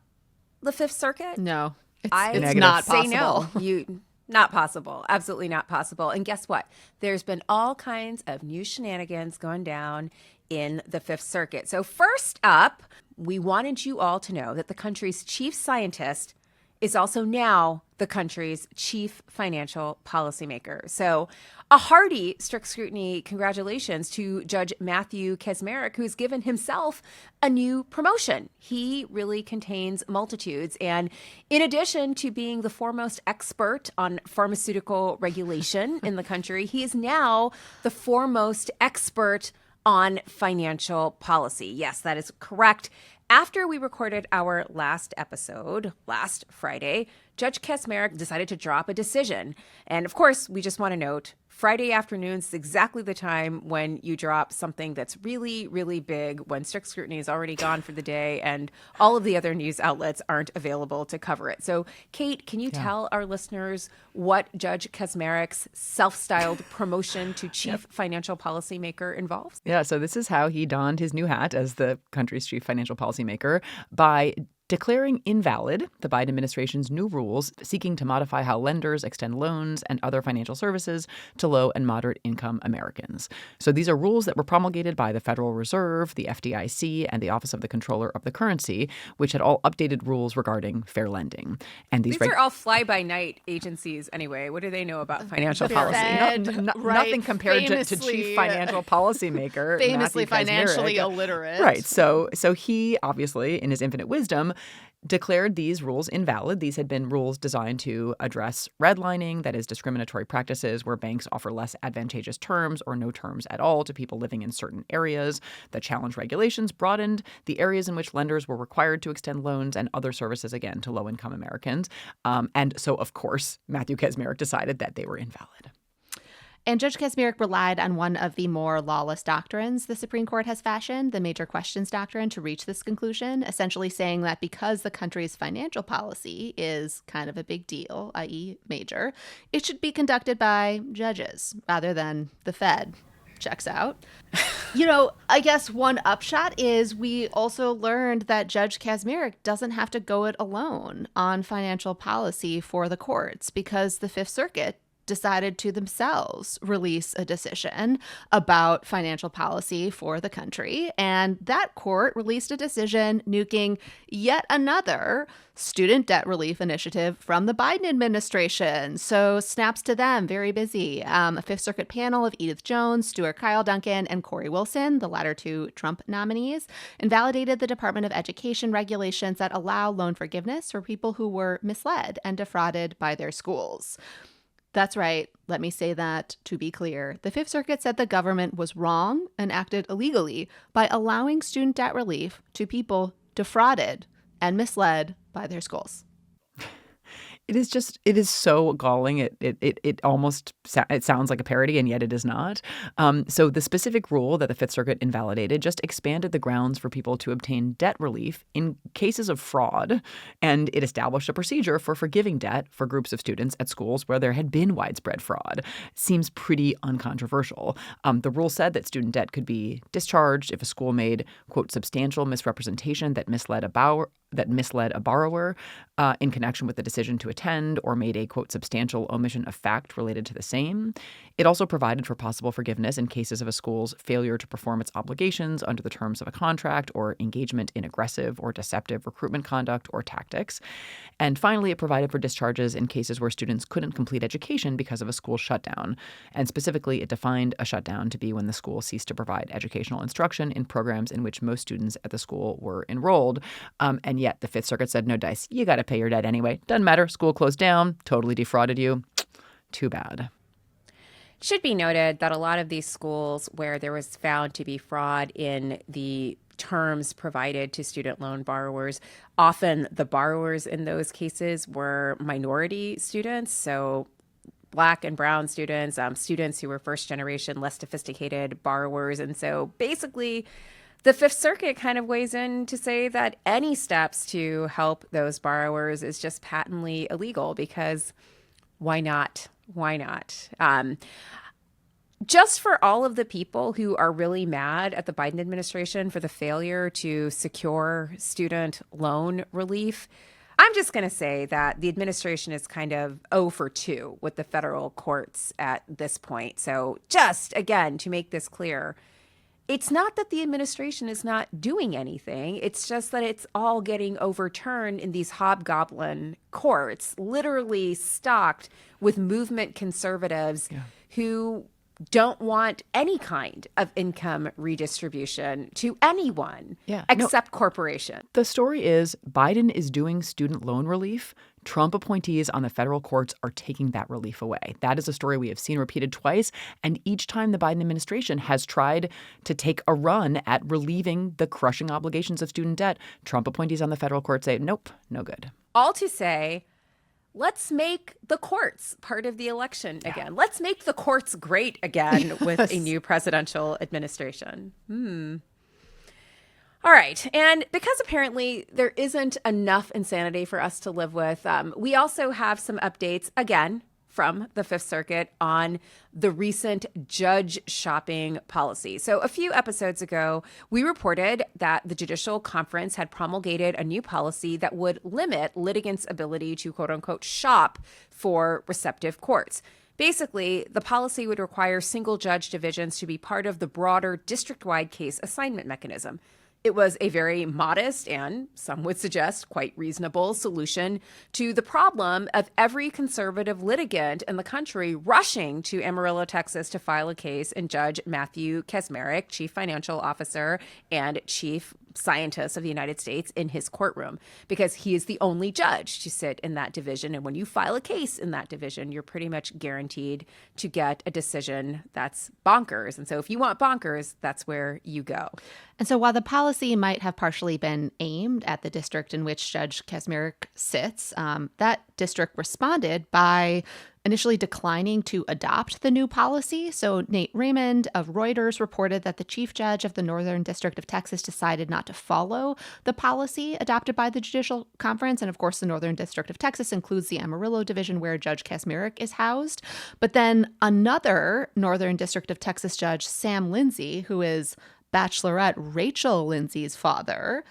the Fifth Circuit? No, it's Negative. not Say possible. no. Not possible. Absolutely not possible. And guess what? There's been all kinds of new shenanigans going down in the Fifth Circuit. So first up, we wanted you all to know that the country's chief scientist is also now the country's chief financial policymaker. So a hearty strict scrutiny congratulations to Judge Matthew Kacsmaryk, who's given himself a new promotion. He really contains multitudes. And in addition to being the foremost expert on pharmaceutical regulation in the country, he is now the foremost expert on financial policy. Yes, that is correct. After we recorded our last episode, last Friday, Judge Kacsmaryk decided to drop a decision. And of course, we just want to note, Friday afternoons is exactly the time when you drop something that's really, really big, when strict scrutiny is already gone for the day and all of the other news outlets aren't available to cover it. So, Kate, can you tell our listeners what Judge Kacsmaryk's self-styled promotion to chief financial policymaker involves? Yeah, so this is how he donned his new hat as the country's chief financial policymaker by declaring invalid the Biden administration's new rules seeking to modify how lenders extend loans and other financial services to low and moderate income Americans. So these are rules that were promulgated by the Federal Reserve, the FDIC, and the Office of the Comptroller of the Currency, which had all updated rules regarding fair lending. And These are all fly-by-night agencies anyway. What do they know about financial The policy? Fed, right, nothing compared to chief financial policymaker. Famously Matthew financially Kacsmaryk. illiterate. Right. So he obviously, in his infinite wisdom, declared these rules invalid. These had been rules designed to address redlining, that is, discriminatory practices where banks offer less advantageous terms or no terms at all to people living in certain areas. The challenge regulations broadened the areas in which lenders were required to extend loans and other services, again, to low-income Americans. And so, of course, Matthew Kacsmaryk decided that they were invalid. And Judge Kacsmaryk relied on one of the more lawless doctrines the Supreme Court has fashioned, the major questions doctrine, to reach this conclusion, essentially saying that because the country's financial policy is kind of a big deal, i.e. major, it should be conducted by judges rather than the Fed. Checks out. I guess one upshot is we also learned that Judge Kacsmaryk doesn't have to go it alone on financial policy for the courts because the Fifth Circuit decided to themselves release a decision about financial policy for the country. And that court released a decision nuking yet another student debt relief initiative from the Biden administration. So snaps to them, very busy. A Fifth Circuit panel of Edith Jones, Stuart Kyle Duncan, and Corey Wilson, the latter two Trump nominees, invalidated the Department of Education regulations that allow loan forgiveness for people who were misled and defrauded by their schools. That's right. Let me say that to be clear. The Fifth Circuit said the government was wrong and acted illegally by allowing student debt relief to people defrauded and misled by their schools. It is so galling. It almost it sounds like a parody, and yet it is not. So the specific rule that the Fifth Circuit invalidated just expanded the grounds for people to obtain debt relief in cases of fraud, and it established a procedure for forgiving debt for groups of students at schools where there had been widespread fraud. Seems pretty uncontroversial. The rule said that student debt could be discharged if a school made, quote, substantial misrepresentation that misled a borrower in connection with the decision to attend, or made a, quote, substantial omission of fact related to the same. It also provided for possible forgiveness in cases of a school's failure to perform its obligations under the terms of a contract, or engagement in aggressive or deceptive recruitment conduct or tactics. And finally, it provided for discharges in cases where students couldn't complete education because of a school shutdown. And specifically, it defined a shutdown to be when the school ceased to provide educational instruction in programs in which most students at the school were enrolled. And yet the Fifth Circuit said, no dice, you got to pay your debt anyway. Doesn't matter. School closed down, totally defrauded you. Too bad. Should be noted that a lot of these schools where there was found to be fraud in the terms provided to student loan borrowers, often the borrowers in those cases were minority students. So Black and brown students, students who were first generation, less sophisticated borrowers. And so basically, the Fifth Circuit kind of weighs in to say that any steps to help those borrowers is just patently illegal, because why not? Why not? Just for all of the people who are really mad at the Biden administration for the failure to secure student loan relief, I'm just going to say that the administration is kind of 0 for 2 with the federal courts at this point. So just, again, to make this clear, it's not that the administration is not doing anything. It's just that it's all getting overturned in these hobgoblin courts, literally stocked with movement conservatives who don't want any kind of income redistribution to anyone except corporation. The story is Biden is doing student loan relief. Trump appointees on the federal courts are taking that relief away. That is a story we have seen repeated twice. And each time the Biden administration has tried to take a run at relieving the crushing obligations of student debt, Trump appointees on the federal court say, nope, no good. All to say, let's make the courts part of the election again. Let's make the courts great again with a new presidential administration. All right. And because apparently there isn't enough insanity for us to live with, we also have some updates, again, from the Fifth Circuit on the recent judge shopping policy. So a few episodes ago, we reported that the Judicial Conference had promulgated a new policy that would limit litigants' ability to, quote unquote, shop for receptive courts. Basically, the policy would require single judge divisions to be part of the broader district-wide case assignment mechanism. It was a very modest and, some would suggest, quite reasonable solution to the problem of every conservative litigant in the country rushing to Amarillo, Texas to file a case, and Judge Matthew Kacsmaryk, Chief Financial Officer and Chief Scientist of the United States, in his courtroom, because he is the only judge to sit in that division. And when you file a case in that division, you're pretty much guaranteed to get a decision that's bonkers. And so if you want bonkers, that's where you go. And so while the policy might have partially been aimed at the district in which Judge Kacsmaryk sits, that district responded by initially declining to adopt the new policy. So Nate Raymond of Reuters reported that the chief judge of the Northern District of Texas decided not to follow the policy adopted by the Judicial Conference. And of course, the Northern District of Texas includes the Amarillo division where Judge Kacsmaryk is housed. But then another Northern District of Texas judge, Sam Lindsay, who is Bachelorette Rachel Lindsay's father,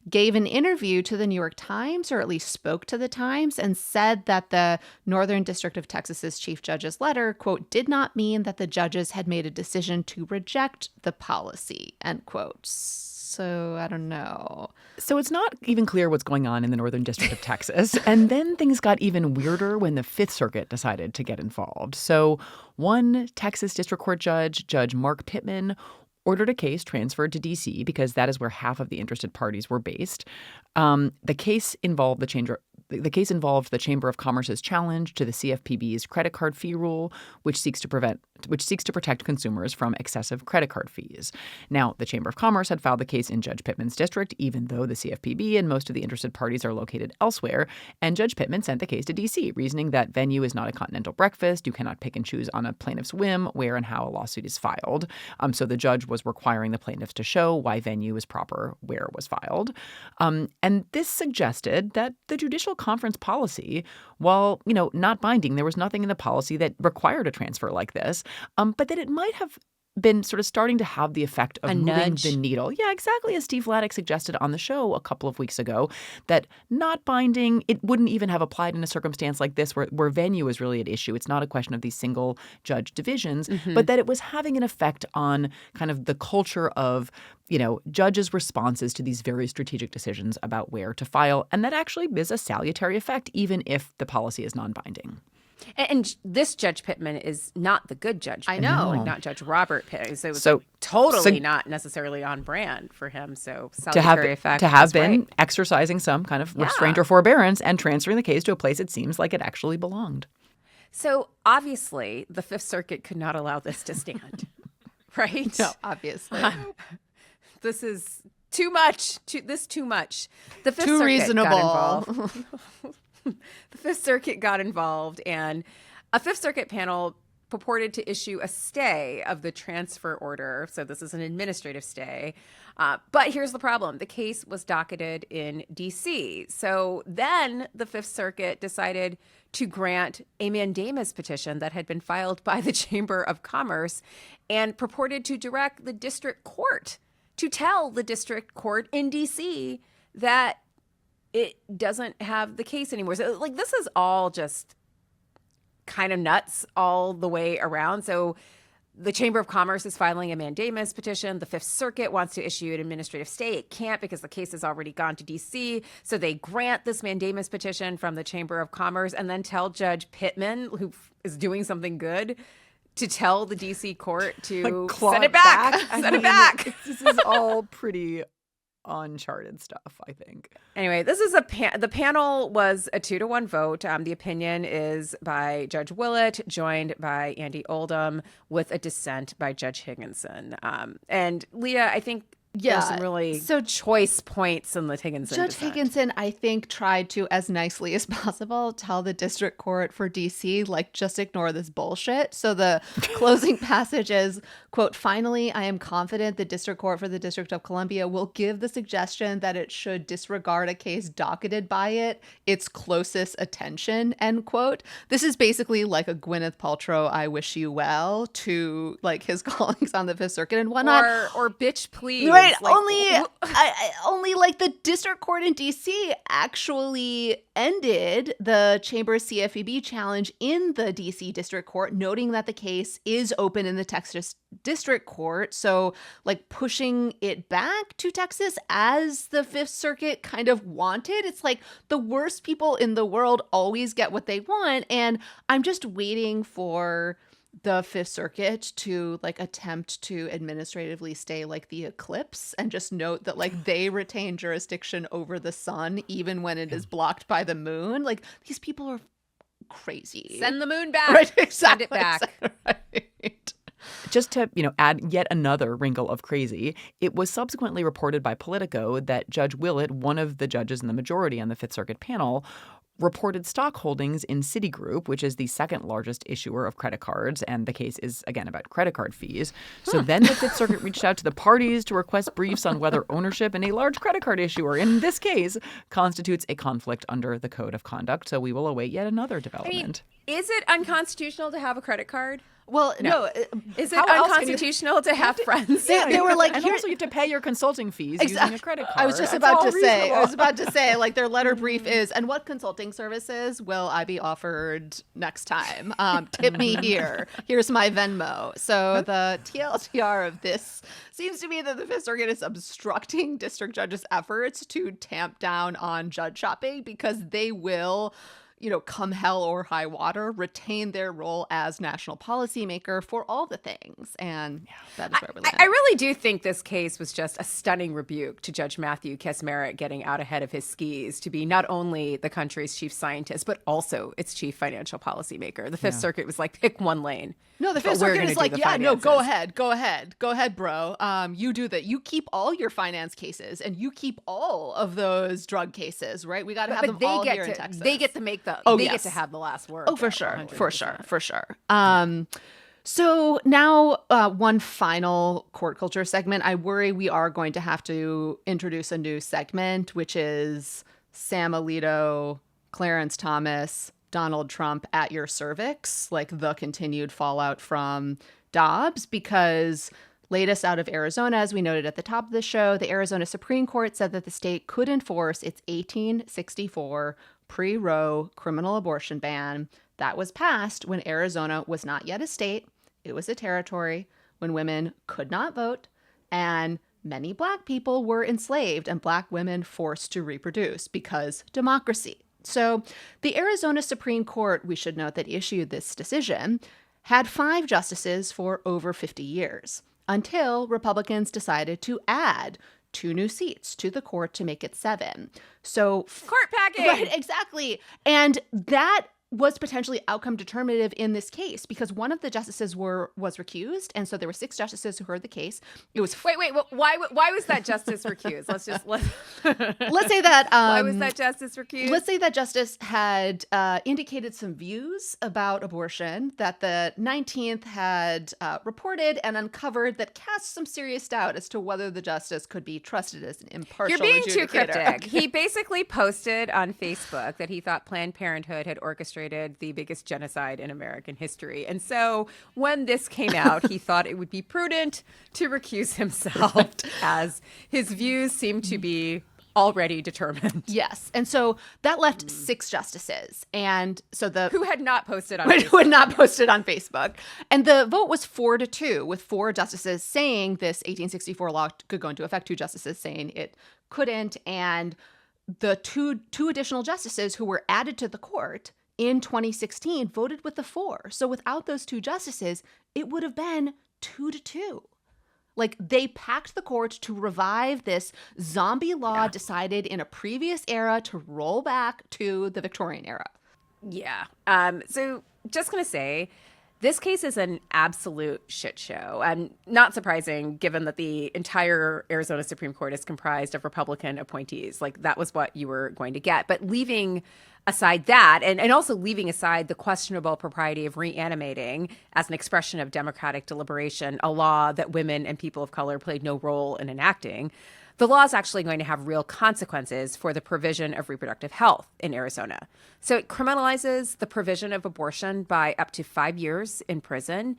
gave an interview to the New York Times, or at least spoke to the Times, and said that the Northern District of Texas's chief judge's letter, quote, did not mean that the judges had made a decision to reject the policy, end quote. So I don't know. So it's not even clear what's going on in the Northern District of Texas. And then things got even weirder when the Fifth Circuit decided to get involved. So one Texas District Court judge, Judge Mark Pittman, ordered a case transferred to D.C. because that is where half of the interested parties were based. The case involved the The case involved the Chamber of Commerce's challenge to the CFPB's credit card fee rule, which seeks to protect consumers from excessive credit card fees. Now, the Chamber of Commerce had filed the case in Judge Pittman's district, even though the CFPB and most of the interested parties are located elsewhere. And Judge Pittman sent the case to D.C., reasoning that venue is not a continental breakfast. You cannot pick and choose on a plaintiff's whim where and how a lawsuit is filed. So the judge was requiring the plaintiffs to show why venue is proper where it was filed. And this suggested that the judicial conference policy, while, not binding, there was nothing in the policy that required a transfer like this, but that it might have been sort of starting to have the effect of moving the needle. Yeah, exactly as Steve Vladeck suggested on the show a couple of weeks ago, that not binding, it wouldn't even have applied in a circumstance like this where venue is really at issue. It's not a question of these single judge divisions, but that it was having an effect on kind of the culture of, judges' responses to these very strategic decisions about where to file. And that actually is a salutary effect, even if the policy is non-binding. And this Judge Pittman is not the good Judge Pittman, I know. like not Judge Robert Pittman. So it was totally not necessarily on brand for him. So salutary effect. To have been exercising some kind of restraint or forbearance and transferring the case to a place it seems like it actually belonged. So obviously the Fifth Circuit could not allow this to stand, right? No, obviously. This is too much. Too much. The Fifth Too Circuit reasonable. got involved. The Fifth Circuit got involved, and a Fifth Circuit panel purported to issue a stay of the transfer order. So this is an administrative stay. But here's the problem. The case was docketed in D.C. So then the Fifth Circuit decided to grant a mandamus petition that had been filed by the Chamber of Commerce and purported to direct the district court to tell the district court in D.C. that it doesn't have the case anymore. So, this is all just kind of nuts all the way around. So the Chamber of Commerce is filing a mandamus petition. The Fifth Circuit wants to issue an administrative stay. It can't because the case has already gone to D.C. So they grant this mandamus petition from the Chamber of Commerce and then tell Judge Pittman, who is doing something good, to tell the D.C. court to send it back. Send it back. This is all pretty uncharted stuff, I think. Anyway, this is the panel was a 2-1 vote. The opinion is by Judge Willett, joined by Andy Oldham, with a dissent by Judge Higginson. And Leah, I think there's some really choice points in the Higginson Judge dissent. Higginson, I think, tried to, as nicely as possible, tell the district court for D.C., just ignore this bullshit. So the closing passage is, quote, "Finally, I am confident the district court for the District of Columbia will give the suggestion that it should disregard a case docketed by it its closest attention," end quote. This is basically like a Gwyneth Paltrow, "I wish you well," to his callings on the Fifth Circuit and whatnot. Or bitch, please. Right. Only the district court in D.C. actually ended the Chamber's CFPB challenge in the D.C. district court, noting that the case is open in the Texas district court. So pushing it back to Texas as the Fifth Circuit kind of wanted. It's the worst people in the world always get what they want. And I'm just waiting for the Fifth Circuit to attempt to administratively stay the eclipse and just note that they retain jurisdiction over the sun even when it is blocked by the moon. These people are crazy. Send the moon back. Right, exactly. Send it back. Right. Just to, add yet another wrinkle of crazy, it was subsequently reported by Politico that Judge Willett, one of the judges in the majority on the Fifth Circuit panel, reported stock holdings in Citigroup, which is the second largest issuer of credit cards. And the case is, again, about credit card fees. So then the Fifth Circuit reached out to the parties to request briefs on whether ownership in a large credit card issuer, in this case, constitutes a conflict under the Code of Conduct. So we will await yet another development. Is it unconstitutional to have a credit card? Well, no. Is it unconstitutional to have friends? They were and also you have to pay your consulting fees using a credit card. I was just about to say, their letter brief is, and what consulting services will I be offered next time? Tip me here. Here's my Venmo. So the TLDR of this seems to be that the Fifth Circuit is obstructing district judges' efforts to tamp down on judge shopping because they will come hell or high water, retain their role as national policymaker for all the things. And that is where we land. I really do think this case was just a stunning rebuke to Judge Matthew Kacsmaryk getting out ahead of his skis to be not only the country's chief scientist, but also its chief financial policymaker. The Fifth Circuit was like, pick one lane. No, the Fifth Circuit is like, go ahead, bro. You do that. You keep all your finance cases and you keep all of those drug cases, right? We got to have them all here in Texas. They get to make the. They get to have the last word. Oh, for sure. So now one final court culture segment. I worry we are going to have to introduce a new segment, which is Sam Alito, Clarence Thomas, Donald Trump at your cervix, like the continued fallout from Dobbs, because latest out of Arizona, as we noted at the top of the show, the Arizona Supreme Court said that the state could enforce its 1864 pre-Roe criminal abortion ban that was passed when Arizona was not yet a state. It was a territory, when women could not vote, and many Black people were enslaved and Black women forced to reproduce because democracy. So the Arizona Supreme Court, we should note, that issued this decision had 5 justices for over 50 years until Republicans decided to add 2 new seats to the court to make it 7. So court packing. Right, exactly. And that was potentially outcome determinative in this case because one of the justices was recused, and so there were 6 justices who heard the case. It was wait. Why was that justice recused? Let's say that. Why was that justice recused? Let's say that justice had indicated some views about abortion that the 19th had reported and uncovered that cast some serious doubt as to whether the justice could be trusted as an impartial adjudicator. You're being too cryptic. Okay. He basically posted on Facebook that he thought Planned Parenthood had orchestrated the biggest genocide in American history. And so when this came out, he thought it would be prudent to recuse himself as his views seem to be already determined. Yes. And so that left 6 justices. And so who had not posted on Facebook. Who had not posted on Facebook. And the vote was 4-2, with 4 justices saying this 1864 law could go into effect, 2 justices saying it couldn't. And the two additional justices who were added to the court in 2016 voted with the 4. So without those 2 justices, it would have been 2-2. Like, they packed the court to revive this zombie law decided in a previous era to roll back to the Victorian era. Yeah. So just going to say, this case is an absolute shit show. And not surprising, given that the entire Arizona Supreme Court is comprised of Republican appointees. Like, that was what you were going to get. But leaving aside that, and also leaving aside the questionable propriety of reanimating as an expression of democratic deliberation a law that women and people of color played no role in enacting, the law is actually going to have real consequences for the provision of reproductive health in Arizona. So it criminalizes the provision of abortion by up to 5 years in prison.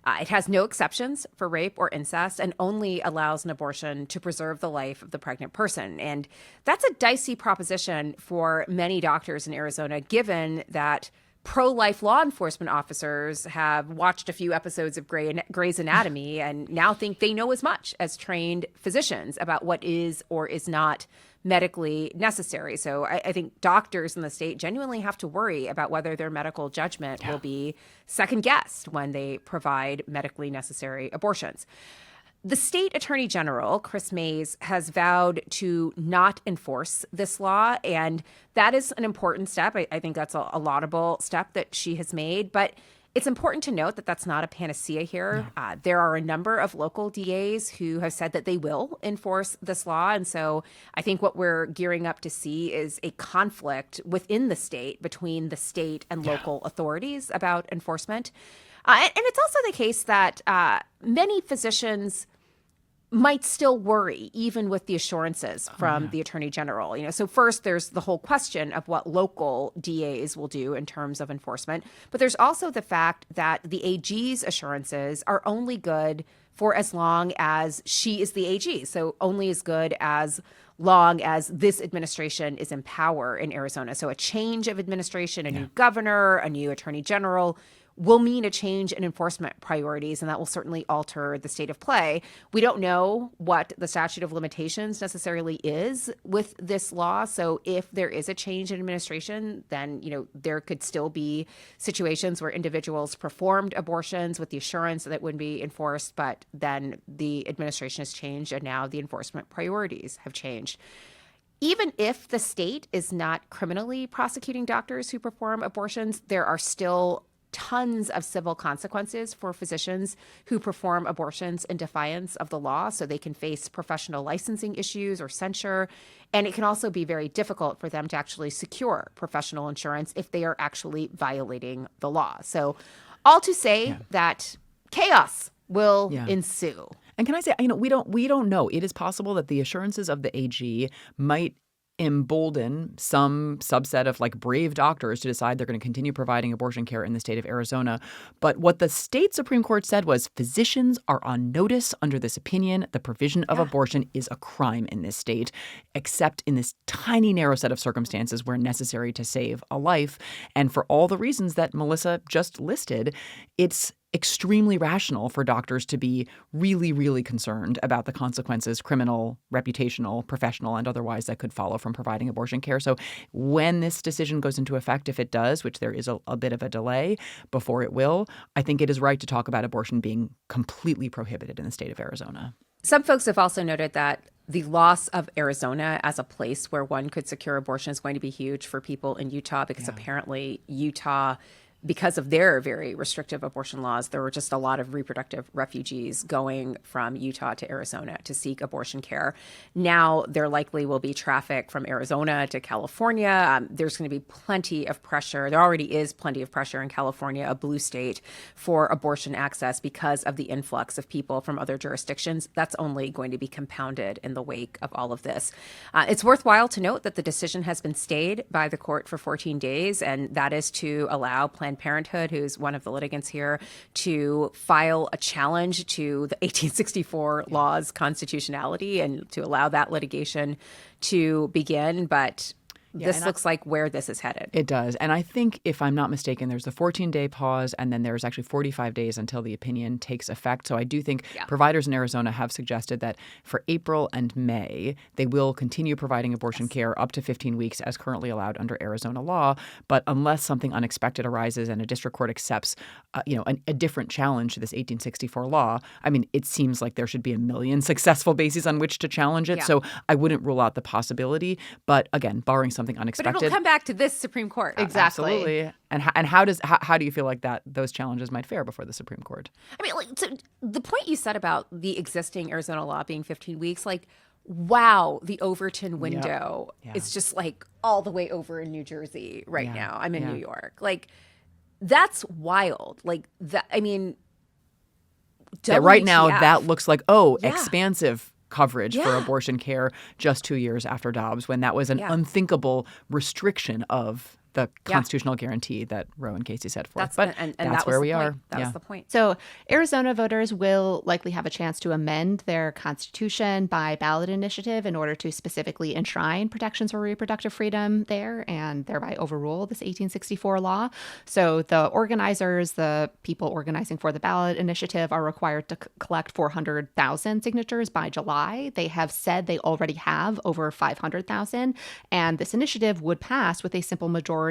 It has no exceptions for rape or incest and only allows an abortion to preserve the life of the pregnant person. And that's a dicey proposition for many doctors in Arizona, given that pro-life law enforcement officers have watched a few episodes of Grey's Anatomy and now think they know as much as trained physicians about what is or is not medically necessary. So I think doctors in the state genuinely have to worry about whether their medical judgment will be second-guessed when they provide medically necessary abortions. The state attorney general, Chris Mays, has vowed to not enforce this law, and that is an important step. I think that's a laudable step that she has made, but it's important to note that that's not a panacea here. There are a number of local DAs who have said that they will enforce this law, and so I think what we're gearing up to see is a conflict within the state between the state and local authorities about enforcement. And it's also the case that many physicians might still worry, even with the assurances from the attorney general. So first, there's the whole question of what local DAs will do in terms of enforcement. But there's also the fact that the AG's assurances are only good for as long as she is the AG. So only as good as long as this administration is in power in Arizona. So a change of administration, a new governor, a new attorney general will mean a change in enforcement priorities, and that will certainly alter the state of play. We don't know what the statute of limitations necessarily is with this law. So if there is a change in administration, then, there could still be situations where individuals performed abortions with the assurance that it wouldn't be enforced, but then the administration has changed and now the enforcement priorities have changed. Even if the state is not criminally prosecuting doctors who perform abortions, there are still tons of civil consequences for physicians who perform abortions in defiance of the law. So they can face professional licensing issues or censure. And it can also be very difficult for them to actually secure professional insurance if they are actually violating the law. So all to say that chaos will ensue. And can I say, we don't know. It is possible that the assurances of the AG might embolden some subset of brave doctors to decide they're going to continue providing abortion care in the state of Arizona. But what the state Supreme Court said was physicians are on notice under this opinion. The provision of abortion is a crime in this state, except in this tiny narrow set of circumstances where necessary to save a life. And for all the reasons that Melissa just listed, it's extremely rational for doctors to be really, really concerned about the consequences, criminal, reputational, professional, and otherwise, that could follow from providing abortion care. So when this decision goes into effect, if it does, which there is a bit of a delay before it will, I think it is right to talk about abortion being completely prohibited in the state of Arizona. Some folks have also noted that the loss of Arizona as a place where one could secure abortion is going to be huge for people in Utah because apparently Utah, because of their very restrictive abortion laws, there were just a lot of reproductive refugees going from Utah to Arizona to seek abortion care. Now there likely will be traffic from Arizona to California. There's going to be plenty of pressure. There already is plenty of pressure in California, a blue state, for abortion access because of the influx of people from other jurisdictions. That's only going to be compounded in the wake of all of this. It's worthwhile to note that the decision has been stayed by the court for 14 days, and that is to allow Planned Parenthood, who's one of the litigants here, to file a challenge to the 1864 law's constitutionality and to allow that litigation to begin. But this looks like where this is headed. It does. And I think, if I'm not mistaken, there's a 14-day pause, and then there's actually 45 days until the opinion takes effect. So I do think providers in Arizona have suggested that for April and May, they will continue providing abortion care up to 15 weeks as currently allowed under Arizona law. But unless something unexpected arises and a district court accepts a different challenge to this 1864 law, I mean, it seems like there should be a million successful bases on which to challenge it. So I wouldn't rule out the possibility. But again, barring something unexpected. But it'll come back to this Supreme Court. Exactly. Absolutely. And how do you feel like those challenges might fare before the Supreme Court? I mean, so the point you said about the existing Arizona law being 15 weeks, wow, the Overton window is just all the way over in New Jersey right now. I'm in New York. That's wild. I mean, right now WTF. that looks like expansive coverage for abortion care just 2 years after Dobbs, when that was an unthinkable restriction of the constitutional guarantee that Roe and Casey set forth. That's where we are. That was the point. So Arizona voters will likely have a chance to amend their constitution by ballot initiative in order to specifically enshrine protections for reproductive freedom there and thereby overrule this 1864 law. So the organizers, the people organizing for the ballot initiative, are required to collect 400,000 signatures by July. They have said they already have over 500,000, and this initiative would pass with a simple majority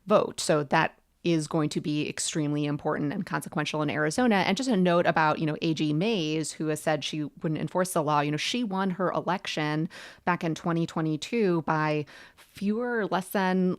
vote. So that is going to be extremely important and consequential in Arizona. And just a note about, AG Mays, who has said she wouldn't enforce the law. She won her election back in 2022 by less than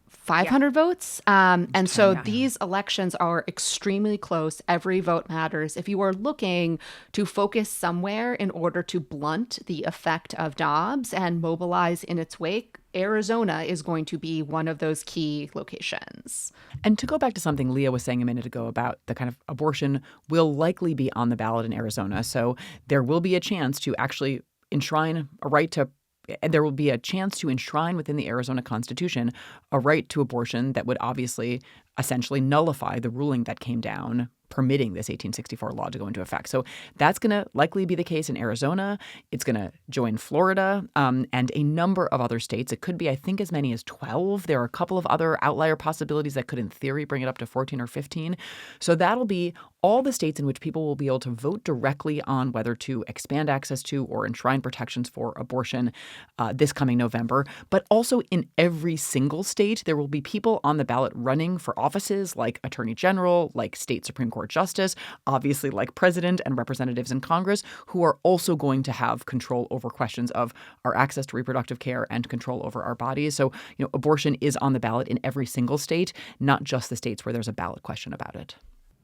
500 votes. And so these elections are extremely close. Every vote matters. If you are looking to focus somewhere in order to blunt the effect of Dobbs and mobilize in its wake, Arizona is going to be one of those key locations. And to go back to something Leah was saying a minute ago about the kind of abortion will likely be on the ballot in Arizona. So there will be a chance to actually enshrine a right to there will be a chance to enshrine within the Arizona Constitution a right to abortion that would obviously essentially nullify the ruling that came down permitting this 1864 law to go into effect. So that's going to likely be the case in Arizona. It's going to join Florida and a number of other states. It could be, I think, as many as 12. There are a couple of other outlier possibilities that could, in theory, bring it up to 14 or 15. So that'll be all the states in which people will be able to vote directly on whether to expand access to or enshrine protections for abortion this coming November. But also in every single state, there will be people on the ballot running for offices like Attorney General, like State Supreme Court Justice, obviously like President and representatives in Congress, who are also going to have control over questions of our access to reproductive care and control over our bodies. So, abortion is on the ballot in every single state, not just the states where there's a ballot question about it.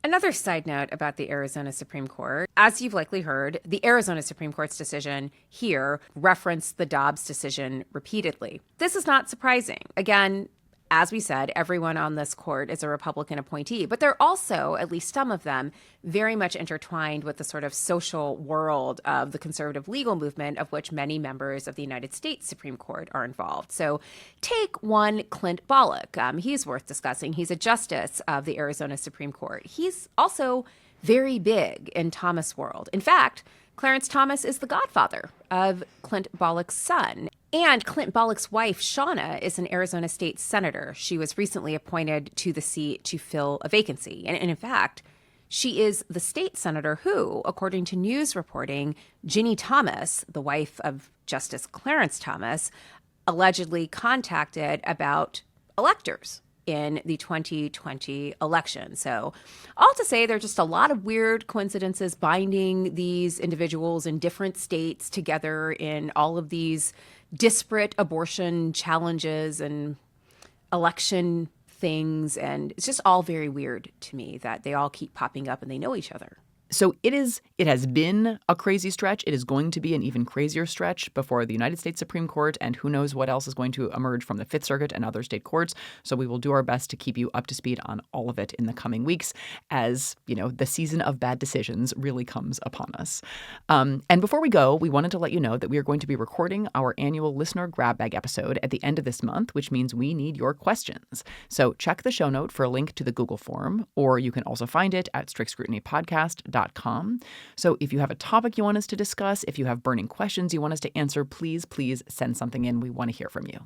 Another side note about the Arizona Supreme Court, as you've likely heard, the Arizona Supreme Court's decision here referenced the Dobbs decision repeatedly. This is not surprising. Again, as we said, everyone on this court is a Republican appointee, but they're also, at least some of them, very much intertwined with the sort of social world of the conservative legal movement, of which many members of the United States Supreme Court are involved. So take one Clint Ballot. He's worth discussing. He's a justice of the Arizona Supreme Court. He's also very big in Thomas world. In fact, Clarence Thomas is the godfather of Clint Ballock's son. And Clint Ballock's wife, Shauna, is an Arizona state senator. She was recently appointed to the seat to fill a vacancy. And in fact, she is the state senator who, according to news reporting, Ginny Thomas, the wife of Justice Clarence Thomas, allegedly contacted about electors in the 2020 election. So all to say, there are just a lot of weird coincidences binding these individuals in different states together in all of these disparate abortion challenges and election things. And it's just all very weird to me that they all keep popping up and they know each other. So it has been a crazy stretch. It is going to be an even crazier stretch before the United States Supreme Court, and who knows what else is going to emerge from the Fifth Circuit and other state courts. So we will do our best to keep you up to speed on all of it in the coming weeks as, the season of bad decisions really comes upon us. And before we go, we wanted to let you know that we are going to be recording our annual listener grab bag episode at the end of this month, which means we need your questions. So check the show note for a link to the Google form, or you can also find it at strictscrutinypodcast.com. So if you have a topic you want us to discuss, if you have burning questions you want us to answer, please send something in. We want to hear from you.